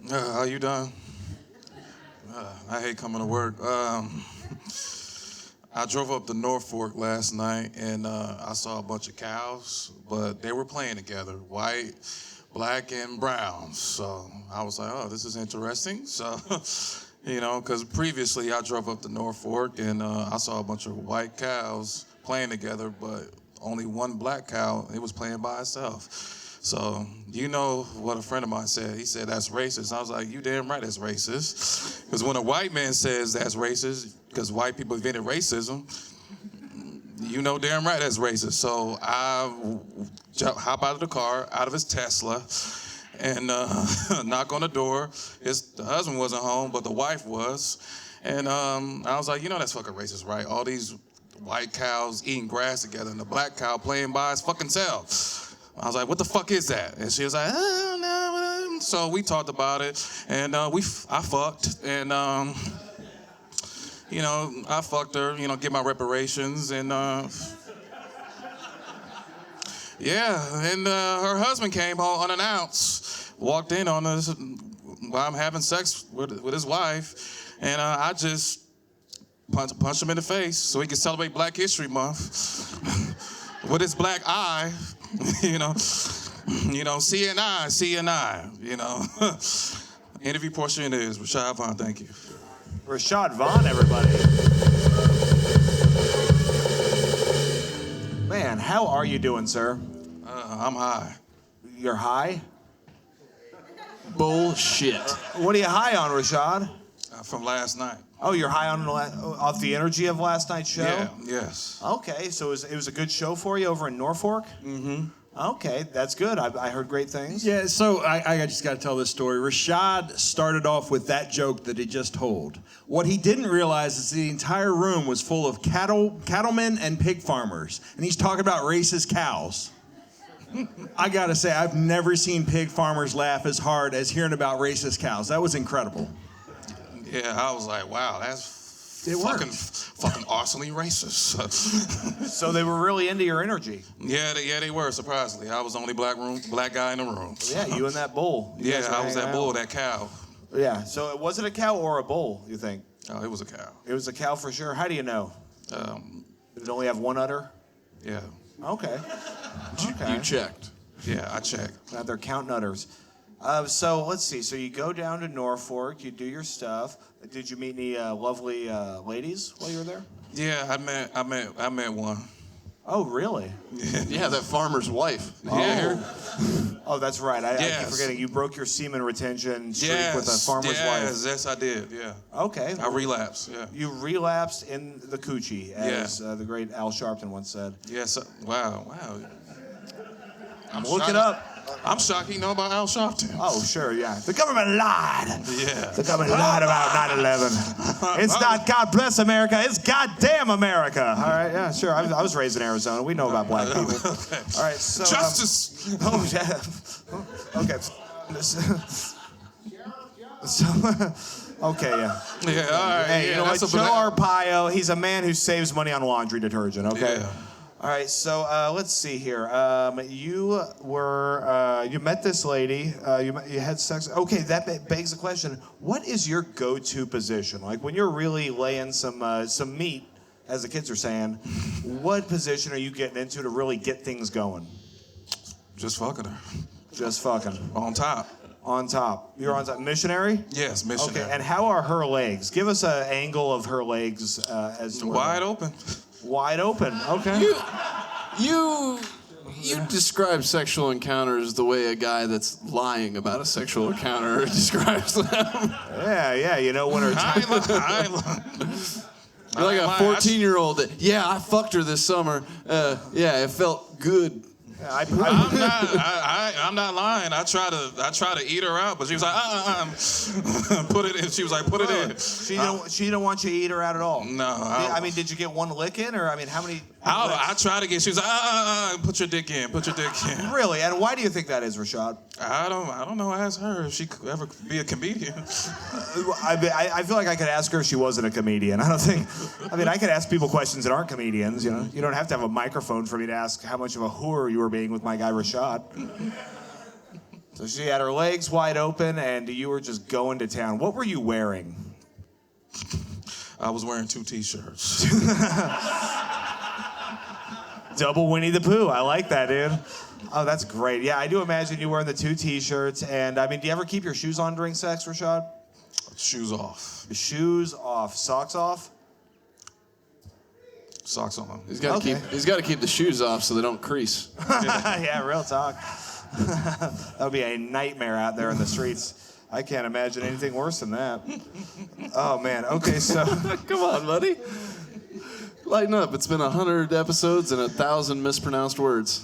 How you doing? I hate coming to work. I drove up to Norfolk last night and I saw a bunch of cows, but they were playing together, white, black, and brown. So I was like, oh, this is interesting. So, because previously I drove up to Norfolk and I saw a bunch of white cows playing together, but only one black cow, it was playing by itself. So, you know what a friend of mine said? He said, that's racist. I was like, you damn right that's racist. Because when a white man says that's racist, because white people invented racism, you know damn right that's racist. So I hop out of the car, out of his Tesla, and knock on the door. The husband wasn't home, but the wife was. And I was like, that's fucking racist, right? All these white cows eating grass together and the black cow playing by his fucking self. I was like, what the fuck is that? And she was like, oh, no. So we talked about it, and I fucked, and, I fucked her, get my reparations, and, her husband came home unannounced, walked in on us while I'm having sex with his wife, and I just punched him in the face so he could celebrate Black History Month with his black eye. CNI. Interview portion is Rashad Vaughn, thank you. Rashad Vaughn, everybody. Man, how are you doing, sir? I'm high. You're high? Bullshit. What are you high on, Rashad? From last night. Oh, you're high on off the energy of last night's show? Yeah, yes. Okay, so it was a good show for you over in Norfolk? Mm-hmm. Okay, that's good. I heard great things. Yeah, so I just got to tell this story. Rashad started off with that joke that he just told. What he didn't realize is the entire room was full of cattlemen and pig farmers, and he's talking about racist cows. I got to say, I've never seen pig farmers laugh as hard as hearing about racist cows. That was incredible. Yeah, I was like, wow, that's fucking awesomely racist. So they were really into your energy. Yeah, they were, surprisingly. I was the only black guy in the room. Yeah, you and that bull. Yeah, I was that bull, that cow. Yeah, so was it a cow or a bull, you think? Oh, it was a cow. It was a cow for sure. How do you know? Did it only have one udder? Yeah. Okay. You checked. Yeah, I checked. Now they're counting udders. So let's see. So you go down to Norfolk, you do your stuff. Did you meet any lovely ladies while you were there? Yeah, I met one. Oh, really? Yeah, that farmer's wife. Yeah. Oh, that's right. I keep forgetting. You broke your semen retention streak with a farmer's wife. Yes, I did. Yeah. Okay. I relapsed. Yeah. You relapsed in the coochie, as the great Al Sharpton once said. Yes. Wow. Look it up. I'm shocked he know about Al Sharpton. Oh, sure, yeah. The government lied. Yeah. The government lied about 9/11. It's not God bless America. It's goddamn America. All right, yeah, sure. I was raised in Arizona. We know about black people. All right, so justice. Oh yeah. Okay. Okay, yeah. Yeah. All right. Hey, yeah, you know what? that's Joe Arpaio. He's a man who saves money on laundry detergent. Okay. Yeah. All right, so let's see here. You met this lady. You had sex. Okay, that begs the question: what is your go-to position? Like when you're really laying some meat, as the kids are saying, what position are you getting into to really get things going? Just fucking her. Just fucking. On top. On top. You're on top. Missionary? Yes, missionary. Okay, and how are her legs? Give us an angle of her legs as to wide open. Wide open. Okay. You You describe sexual encounters the way a guy that's lying about a sexual encounter describes them. Yeah, you know when her time. You're like a 14-year-old that, yeah, I fucked her this summer. Yeah, it felt good. I'm not lying. I try to eat her out, but she was like, put it in. She was like, put it in. She don't want you to eat her out at all. No. I mean, did you get one lick in, or I mean, how many? I try to get. She was like, put your dick in. Put your dick in. Really? And why do you think that is, Rashad? I don't know. Ask her if she could ever be a comedian. I feel like I could ask her if she wasn't a comedian. I don't think. I mean, I could ask people questions that aren't comedians. You know, you don't have to have a microphone for me to ask how much of a whore you were being with my guy Rashad. So she had her legs wide open, and you were just going to town. What were you wearing? I was wearing 2 T-shirts. Double Winnie the Pooh. I like that, dude. Oh, that's great. Yeah, I do imagine you wearing the 2 T-shirts. And I mean, do you ever keep your shoes on during sex, Rashad? Shoes off. Shoes off. Socks off? Socks on. He's got to keep the shoes off so they don't crease. Yeah, real talk. That would be a nightmare out there in the streets. I can't imagine anything worse than that. Oh, man. Okay, so... Come on, buddy. Lighten up. It's been 100 episodes and 1,000 mispronounced words.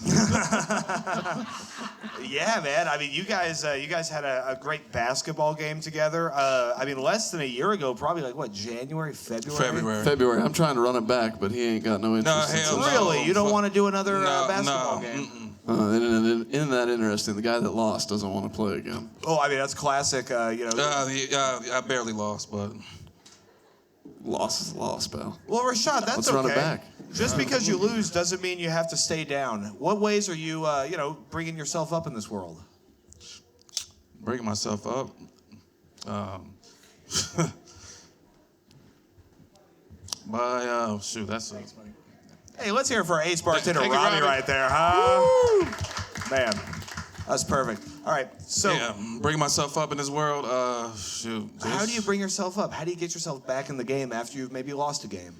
Yeah, man. I mean, you guys had a great basketball game together. I mean, less than a year ago, probably like, what, January, February? February. I'm trying to run it back, but he ain't got no interest. Really? You don't want to do another basketball game? Isn't that interesting? The guy that lost doesn't want to play again. Oh, I mean, that's classic, I barely lost, but... Loss is loss, pal. Well, Rashad, that's Let's okay. run it back. Just because you lose doesn't mean you have to stay down. What ways are you, bringing yourself up in this world? Bringing myself up? Shoot, that's a... Hey, let's hear it for our ace bartender, Thank you, Robbie, Robbie. right there, huh? Man, that's perfect. All right, so... Yeah, bring myself up in this world, shoot. How do you bring yourself up? How do you get yourself back in the game after you've maybe lost a game?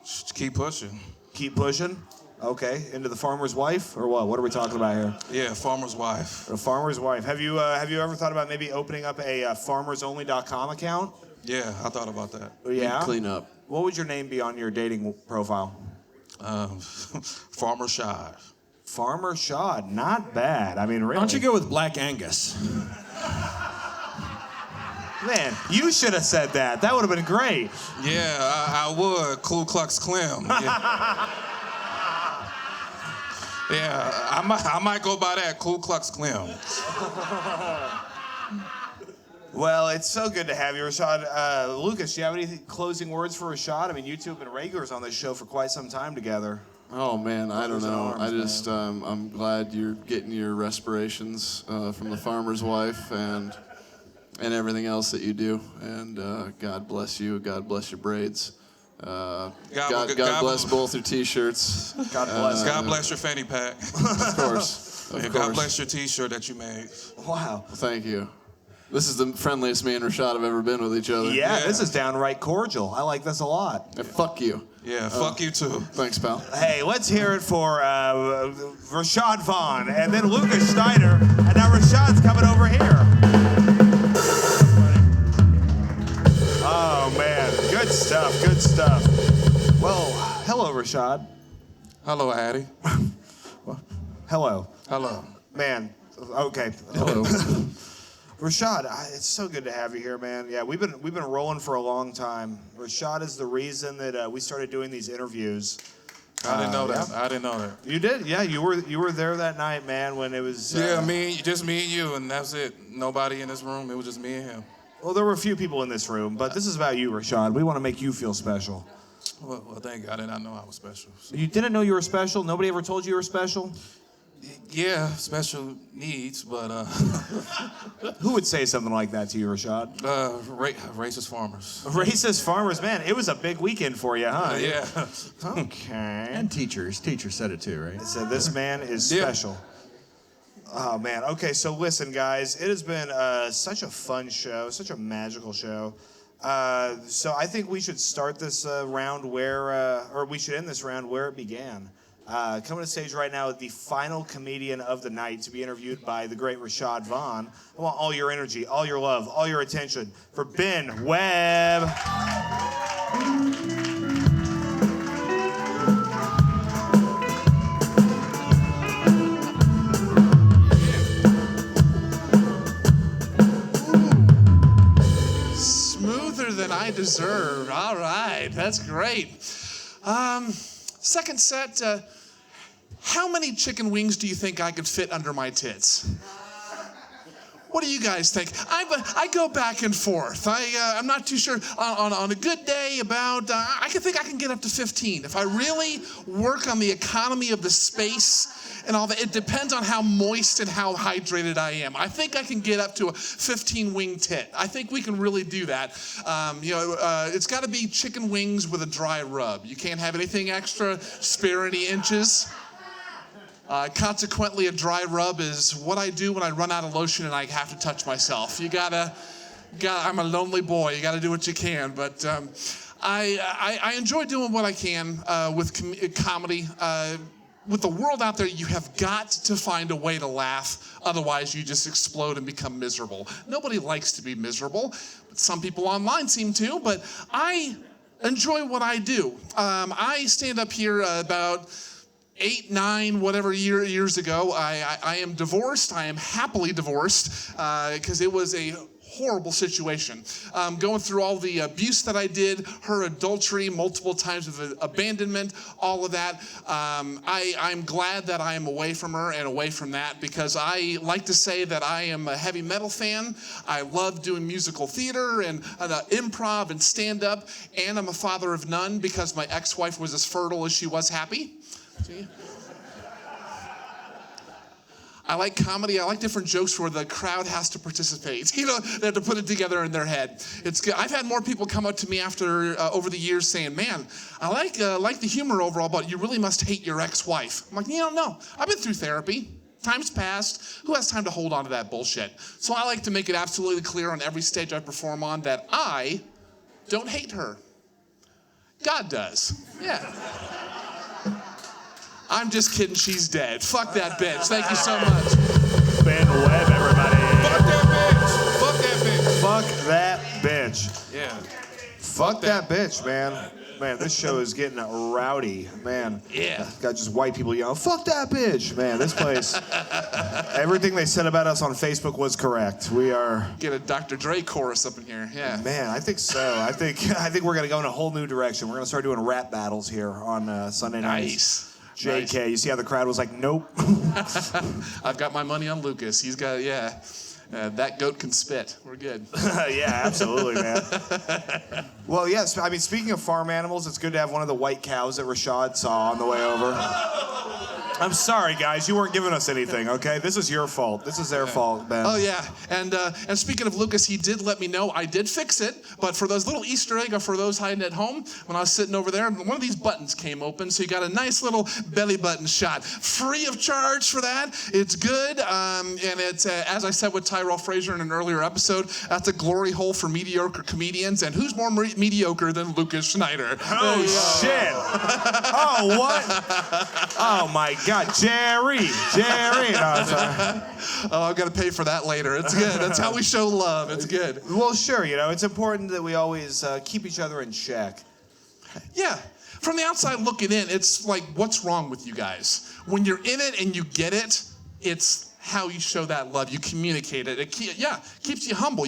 Just keep pushing. Keep pushing? Okay, into the farmer's wife, or what? What are we talking about here? Yeah, farmer's wife. The farmer's wife. Have you ever thought about maybe opening up a farmersonly.com account? Yeah, I thought about that. Yeah? Clean up. What would your name be on your dating profile? Farmer Shad. Farmer Shad, not bad. I mean, really. Why don't you go with Black Angus? Man, you should have said that. That would have been great. Yeah, I would. Ku Klux Klan. Yeah. Yeah, I might go by that. Ku Klux Klan. Well, it's so good to have you, Rashad. Lucas, do you have any closing words for Rashad? I mean, you two have been regulars on this show for quite some time together. Oh man, I don't know. Arms, I just I'm glad you're getting your respirations from the farmer's wife and everything else that you do. And God bless you. God bless your braids. God bless both your T-shirts. God bless. God bless your fanny pack. Of course. Of And course. God bless your T-shirt that you made. Wow. Thank you. This is the friendliest me and Rashad have ever been with each other. Yeah, this is downright cordial. I like this a lot. And fuck you. Yeah, fuck you too. Thanks, pal. Hey, let's hear it for Rashad Vaughn and then Lucas Schneider. And now Rashad's coming over here. Oh, man. Good stuff. Good stuff. Well, hello, Rashad. Hello, Addie. Hello. Hello. Man, okay. Hello. Rashad, it's so good to have you here, man. Yeah, we've been rolling for a long time. Rashad is the reason that we started doing these interviews. I didn't know that. Yeah. I didn't know that. You did? Yeah, you were there that night, man, when it was... Yeah, just me and you, and that's it. Nobody in this room. It was just me and him. Well, there were a few people in this room, but this is about you, Rashad. We want to make you feel special. Well, thank God. I did not know I was special. You didn't know you were special? Nobody ever told you you were special? Yeah, special needs, but Who would say something like that to you, Rashad? racist farmers. Racist farmers, man. It was a big weekend for you, huh? Yeah. Okay. And teachers. Teachers said it too, right? So this man is special. Oh, man. Okay, so listen, guys. It has been such a fun show, such a magical show. So I think we should start this round or we should end this round where it began. Coming to stage right now, the final comedian of the night to be interviewed by the great Rashad Vaughn. I want all your energy, all your love, all your attention for Ben Webb. Smoother than I deserve. All right, that's great. Second set, how many chicken wings do you think I could fit under my tits? What do you guys think? I go back and forth. I'm not too sure. On a good day, I think I can get up to 15. If I really work on the economy of the space and all that, it depends on how moist and how hydrated I am. I think I can get up to a 15 wing tit. I think we can really do that. It's got to be chicken wings with a dry rub. You can't have anything extra, spare any inches. Consequently, a dry rub is what I do when I run out of lotion and I have to touch myself. I'm a lonely boy. You gotta do what you can. But I enjoy doing what I can with comedy. With the world out there, you have got to find a way to laugh. Otherwise, you just explode and become miserable. Nobody likes to be miserable. But some people online seem to. But I enjoy what I do. I stand up here about 8, 9, whatever years ago. I am divorced. I am happily divorced because it was a horrible situation. Going through all the abuse that I did, her adultery, multiple times of abandonment, all of that. I'm glad that I am away from her and away from that because I like to say that I am a heavy metal fan. I love doing musical theater and improv and stand-up, and I'm a father of none because my ex-wife was as fertile as she was happy. See? I like comedy. I like different jokes where the crowd has to participate. They have to put it together in their head. It's good. I've had more people come up to me over the years saying, "Man, I like the humor overall, but you really must hate your ex-wife." I'm like, no. I've been through therapy. Time's passed. Who has time to hold on to that bullshit? So I like to make it absolutely clear on every stage I perform on that I don't hate her. God does. Yeah. I'm just kidding, she's dead. Fuck that bitch. Thank you so much. Ben Webb, everybody. Fuck that bitch. Fuck that bitch. Fuck that bitch. Yeah. Fuck that bitch, man. Man, this show is getting rowdy, man. Yeah. Got just white people yelling, "Fuck that bitch!" Man, this place. Everything they said about us on Facebook was correct. We are. Get a Dr. Dre chorus up in here. Yeah. Man, I think so. I think we're gonna go in a whole new direction. We're gonna start doing rap battles here on Sunday nights. Nice. JK, you see how the crowd was like, "Nope." I've got my money on Lucas. He's got, that goat can spit. We're good. Yeah, absolutely, man. Well, yes, I mean, speaking of farm animals, it's good to have one of the white cows that Rashad saw on the way over. I'm sorry, guys. You weren't giving us anything, okay? This is your fault. This is their fault, Ben. Oh, yeah. And speaking of Lucas, he did let me know. I did fix it. But for those little Easter egg, or for those hiding at home, when I was sitting over there, one of these buttons came open. So you got a nice little belly button shot. Free of charge for that. It's good. And it's, as I said with Tyrell Frazier in an earlier episode, that's a glory hole for mediocre comedians. And who's more mediocre than Lucas Schneider? Oh, shit. Oh, what? Oh, my God. Jerry. No, I'm sorry. Oh, I've got to pay for that later. It's good. That's how we show love. It's good. Well, sure. It's important that we always keep each other in check. Yeah. From the outside looking in, it's like, what's wrong with you guys? When you're in it and you get it, it's how you show that love. You communicate it. It keeps you humble.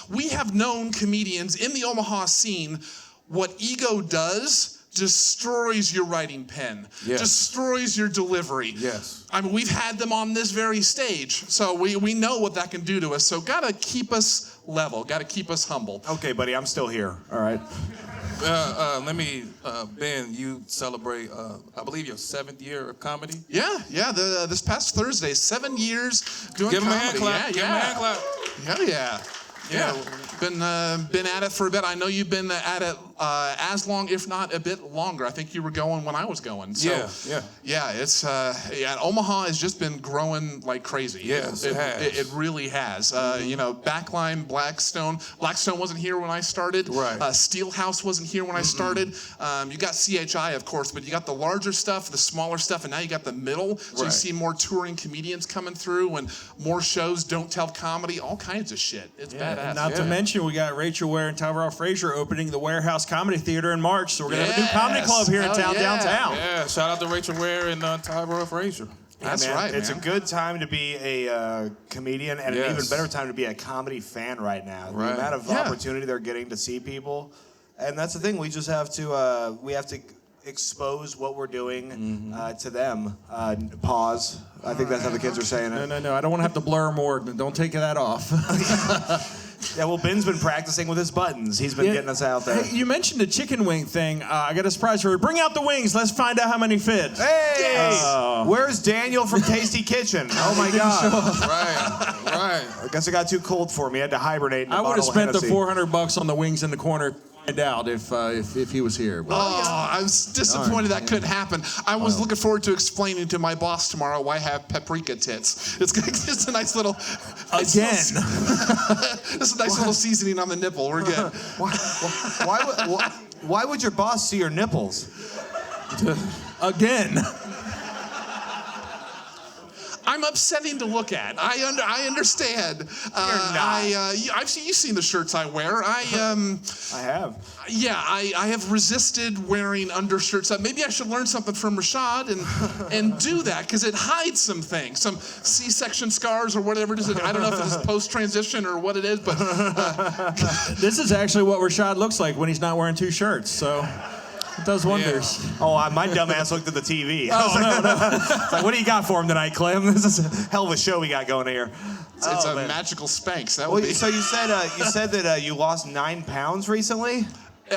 We have known comedians in the Omaha scene, what ego does destroys your writing pen, destroys your delivery. Yes. I mean, we've had them on this very stage, so we know what that can do to us. So gotta keep us level, gotta keep us humble. Okay, buddy, I'm still here. All right. Ben, you celebrate, I believe, your 7th year of comedy? Yeah. This past Thursday, 7 years doing Give him a comedy. hand clap. Yeah, Give him a hand clap. Hell yeah. Yeah. Been at it for a bit. I know you've been at it as long, if not a bit longer. I think you were going when I was going. So, yeah. It's Omaha has just been growing like crazy. Yes, it has. It really has. You know, Backline, Blackstone. Blackstone wasn't here when I started. Right. Steelhouse wasn't here when I started. You got CHI, of course, but you got the larger stuff, the smaller stuff, and now you got the middle. So you see more touring comedians coming through and more shows. Don't Tell Comedy, all kinds of shit. It's badass. Not to mention, we got Rachel Ware and Tyrell Frazier opening the Warehouse Comedy Theater in March, so we're gonna have a new comedy club here in town, downtown. Yeah, shout out to Rachel Ware and Tyrell Frazier. That's right, It's man. a good time to be a comedian, and an even better time to be a comedy fan right now. Right. The amount of opportunity they're getting to see people, and that's the thing. We just have to expose what we're doing to them. Pause. I think that's how the kids are saying it. No. I don't want to have to blur more. Don't take that off. Yeah, well, Ben's been practicing with his buttons. He's been getting us out there. Hey, you mentioned the chicken wing thing. I got a surprise for you. Bring out the wings. Let's find out how many fit. Hey! Where's Daniel from Tasty Kitchen? Oh, my God. Right. I guess it got too cold for me. I had to hibernate in a I would have bottle spent of the Hennessy. $400 on the wings in the corner. Find out if he was here. I was disappointed that couldn't happen. I was looking forward to explaining to my boss tomorrow why I have paprika tits. It's just a nice little just a nice little seasoning on the nipple. We're good. Why would your boss see your nipples? Again. I'm upsetting to look at. I understand. I've seen you've seen the shirts I wear. I have. Yeah, I have resisted wearing undershirts. Maybe I should learn something from Rashad and do that because it hides some things, some C-section scars or whatever it is. I don't know if it is post-transition or what it is, but This is actually what Rashad looks like when he's not wearing two shirts. So. It does wonders. Yeah. Oh, my dumb ass looked at the TV. It's like, what do you got for him tonight, Clem? This is a hell of a show we got going here. It's a magical Spanx. That would be. So you said that you lost 9 pounds recently?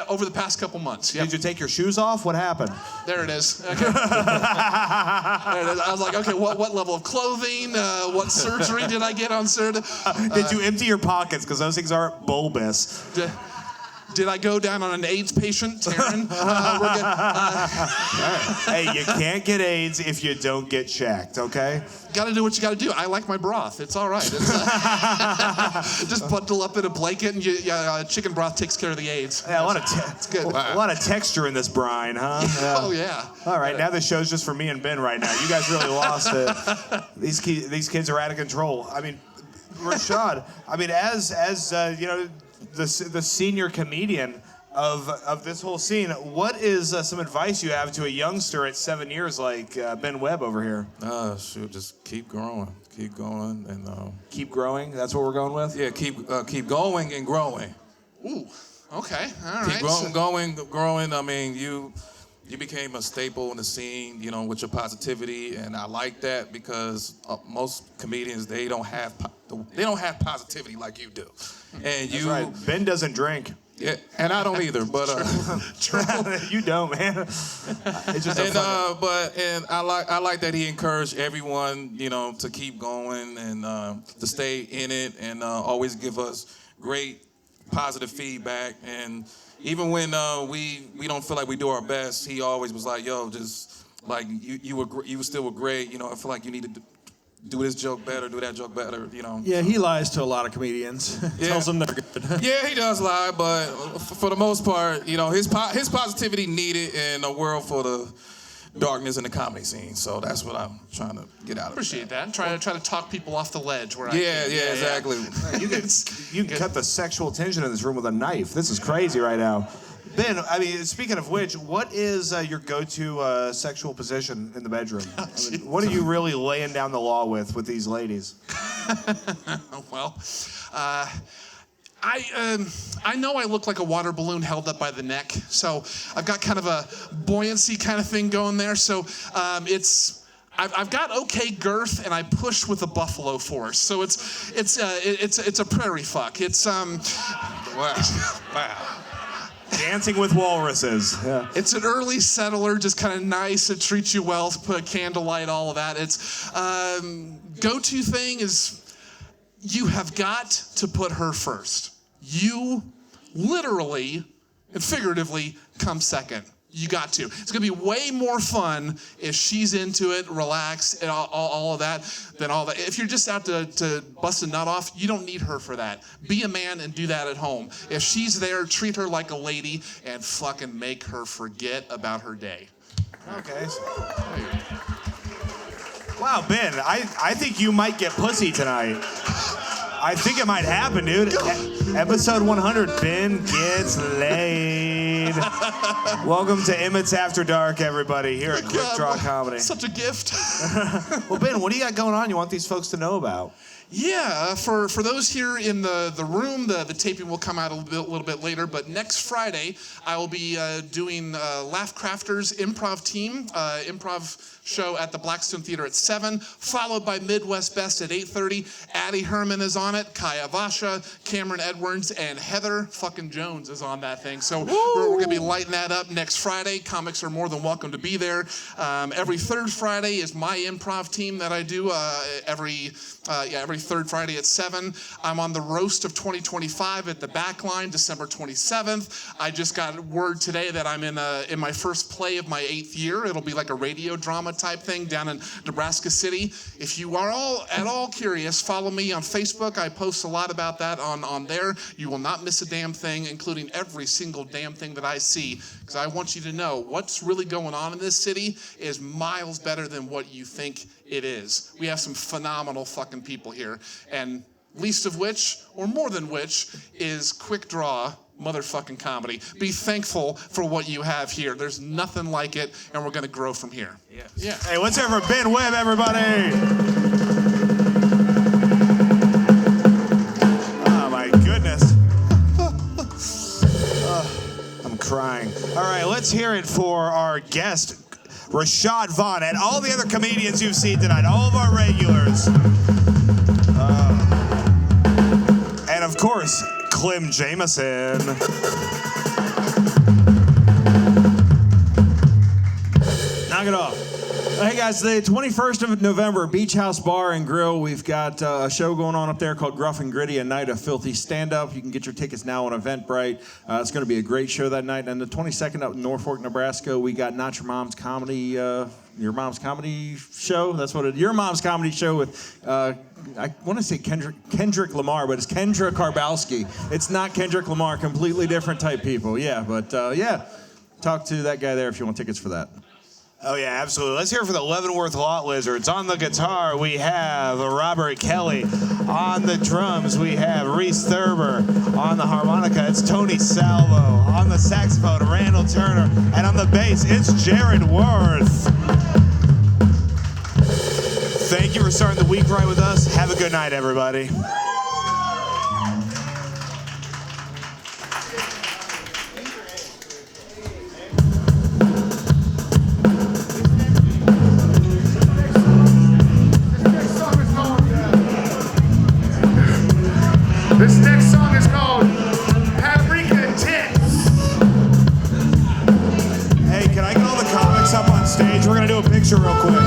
Over the past couple months. Yep. Did you take your shoes off? What happened? There it is. Okay. There it is. I was like, okay, what level of clothing? What surgery did I get on surgery? Did you empty your pockets? Because those things aren't bulbous. Did I go down on an AIDS patient, Taryn? We're good. Hey, you can't get AIDS if you don't get checked, okay? Got to do what you got to do. I like my broth. It's all right. It's, just bundle up in a blanket, and chicken broth takes care of the AIDS. Yeah, It's good. A lot of texture in this brine, huh? Yeah. Oh, yeah. All right, now the show's just for me and Ben right now. You guys really lost it. These kids are out of control. I mean, Rashad, as you know, the senior comedian of this whole scene, what is some advice you have to a youngster at 7 years like Ben Webb over here? Shoot, just keep going, and Keep growing. That's what we're going with. yeah, keep going and growing. Ooh. Okay. All right. Keep growing. I mean, you became a staple in the scene, you know, with your positivity, and I like that because most comedians they don't have positivity like you do, and That's you. right. Ben doesn't drink. Yeah, and I don't either, but You don't, man. It's just and I like that he encouraged everyone, you know, to keep going and to stay in it and always give us great positive feedback. And even when we don't feel like we do our best, he always was like, "Yo, just like you still were great. You know, I feel like you need to do this joke better, do that joke better. You know." Yeah, he lies to a lot of comedians. Tells them they're good. Yeah, he does lie, but for the most part, you know, his positivity needed in a world full of darkness in the comedy scene. So that's what I'm trying to get out of. Appreciate that. Try to talk people off the ledge. Where Yeah, exactly. You can cut the sexual tension in this room with a knife. This is crazy right now. Ben, I mean, speaking of which, what is your go-to sexual position in the bedroom? I mean, what are you really laying down the law with these ladies? Well, I know I look like a water balloon held up by the neck, so I've got kind of a buoyancy kind of thing going there. So I've got okay girth, and I push with a buffalo force. So it's a prairie fuck. It's Wow. Dancing with walruses. Yeah. It's an early settler, just kind of nice. It treats you well. Put a candlelight, all of that. It's go-to thing is you have got to put her first. You literally and figuratively come second. You got to. It's going to be way more fun if she's into it, relax, and all of that, than all that. If you're just out to bust a nut off, you don't need her for that. Be a man and do that at home. If she's there, treat her like a lady and fucking make her forget about her day. Okay. Wow, Ben, I think you might get pussy tonight. I think it might happen, dude. Episode 100, Ben gets laid. Welcome to Emmett's After Dark, everybody, here at Quik Draw Comedy. Such a gift. Well, Ben, what do you got going on you want these folks to know about? Yeah, for those here in the room, the taping will come out a little bit later, but next Friday, I will be doing Laugh Crafters improv team, improv show at the Blackstone Theater at 7, followed by Midwest Best at 8:30. Addie Herman is on it, Kaya Vasha, Cameron Edwards, and Heather fucking Jones is on that thing. So we're going to be lighting that up next Friday. Comics are more than welcome to be there. Every third Friday is my improv team that I do every third Friday at 7. I'm on the Roast of 2025 at the Backline, December 27th. I just got word today that I'm in my first play of my 8th year. It'll be like a radio drama type thing down in Nebraska City. If you are at all curious, follow me on Facebook. I post a lot about that on there. You will not miss a damn thing, including every single damn thing that I see, because I want you to know what's really going on in this city is miles better than what you think it is. We have some phenomenal fucking people here, and least of which, or more than which, is Quik Draw motherfucking Comedy. Be thankful for what you have here. There's nothing like it, and we're going to grow from here. Yeah. Hey, let's hear for Ben Webb, everybody. Oh, my goodness. I'm crying. All right, let's hear it for our guest, Rashad Vaughn, and all the other comedians you've seen tonight, all of our regulars. And of course, Clem Jameson. Knock it off. Hey guys, the 21st of November, Beach House Bar and Grill. We've got a show going on up there called Gruff and Gritty, a night of filthy stand-up. You can get your tickets now on Eventbrite. It's going to be a great show that night. And the 22nd up in Norfolk, Nebraska, we got Not Your Mom's Comedy, Your Mom's Comedy Show. That's what Your Mom's Comedy Show with, I want to say Kendrick Lamar, but it's Kendra Karbowski. It's not Kendrick Lamar, completely different type people. Yeah, but yeah, talk to that guy there if you want tickets for that. Oh, yeah, absolutely. Let's hear for the Leavenworth Lot Lizards. On the guitar, we have Robert Kelly. On the drums, we have Reese Thurber. On the harmonica, it's Tony Salvo. On the saxophone, Randall Turner. And on the bass, it's Jared Worth. Thank you for starting the week right with us. Have a good night, everybody. This next song is called Paprika and Tits. Hey, can I get all the comics up on stage? We're going to do a picture real quick.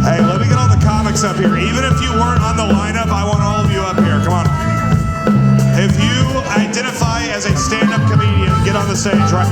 Hey, let me get all the comics up here. Even if you weren't on the lineup, I want all of you up here. Come on. If you identify as a stand-up comedian, get on the stage, right?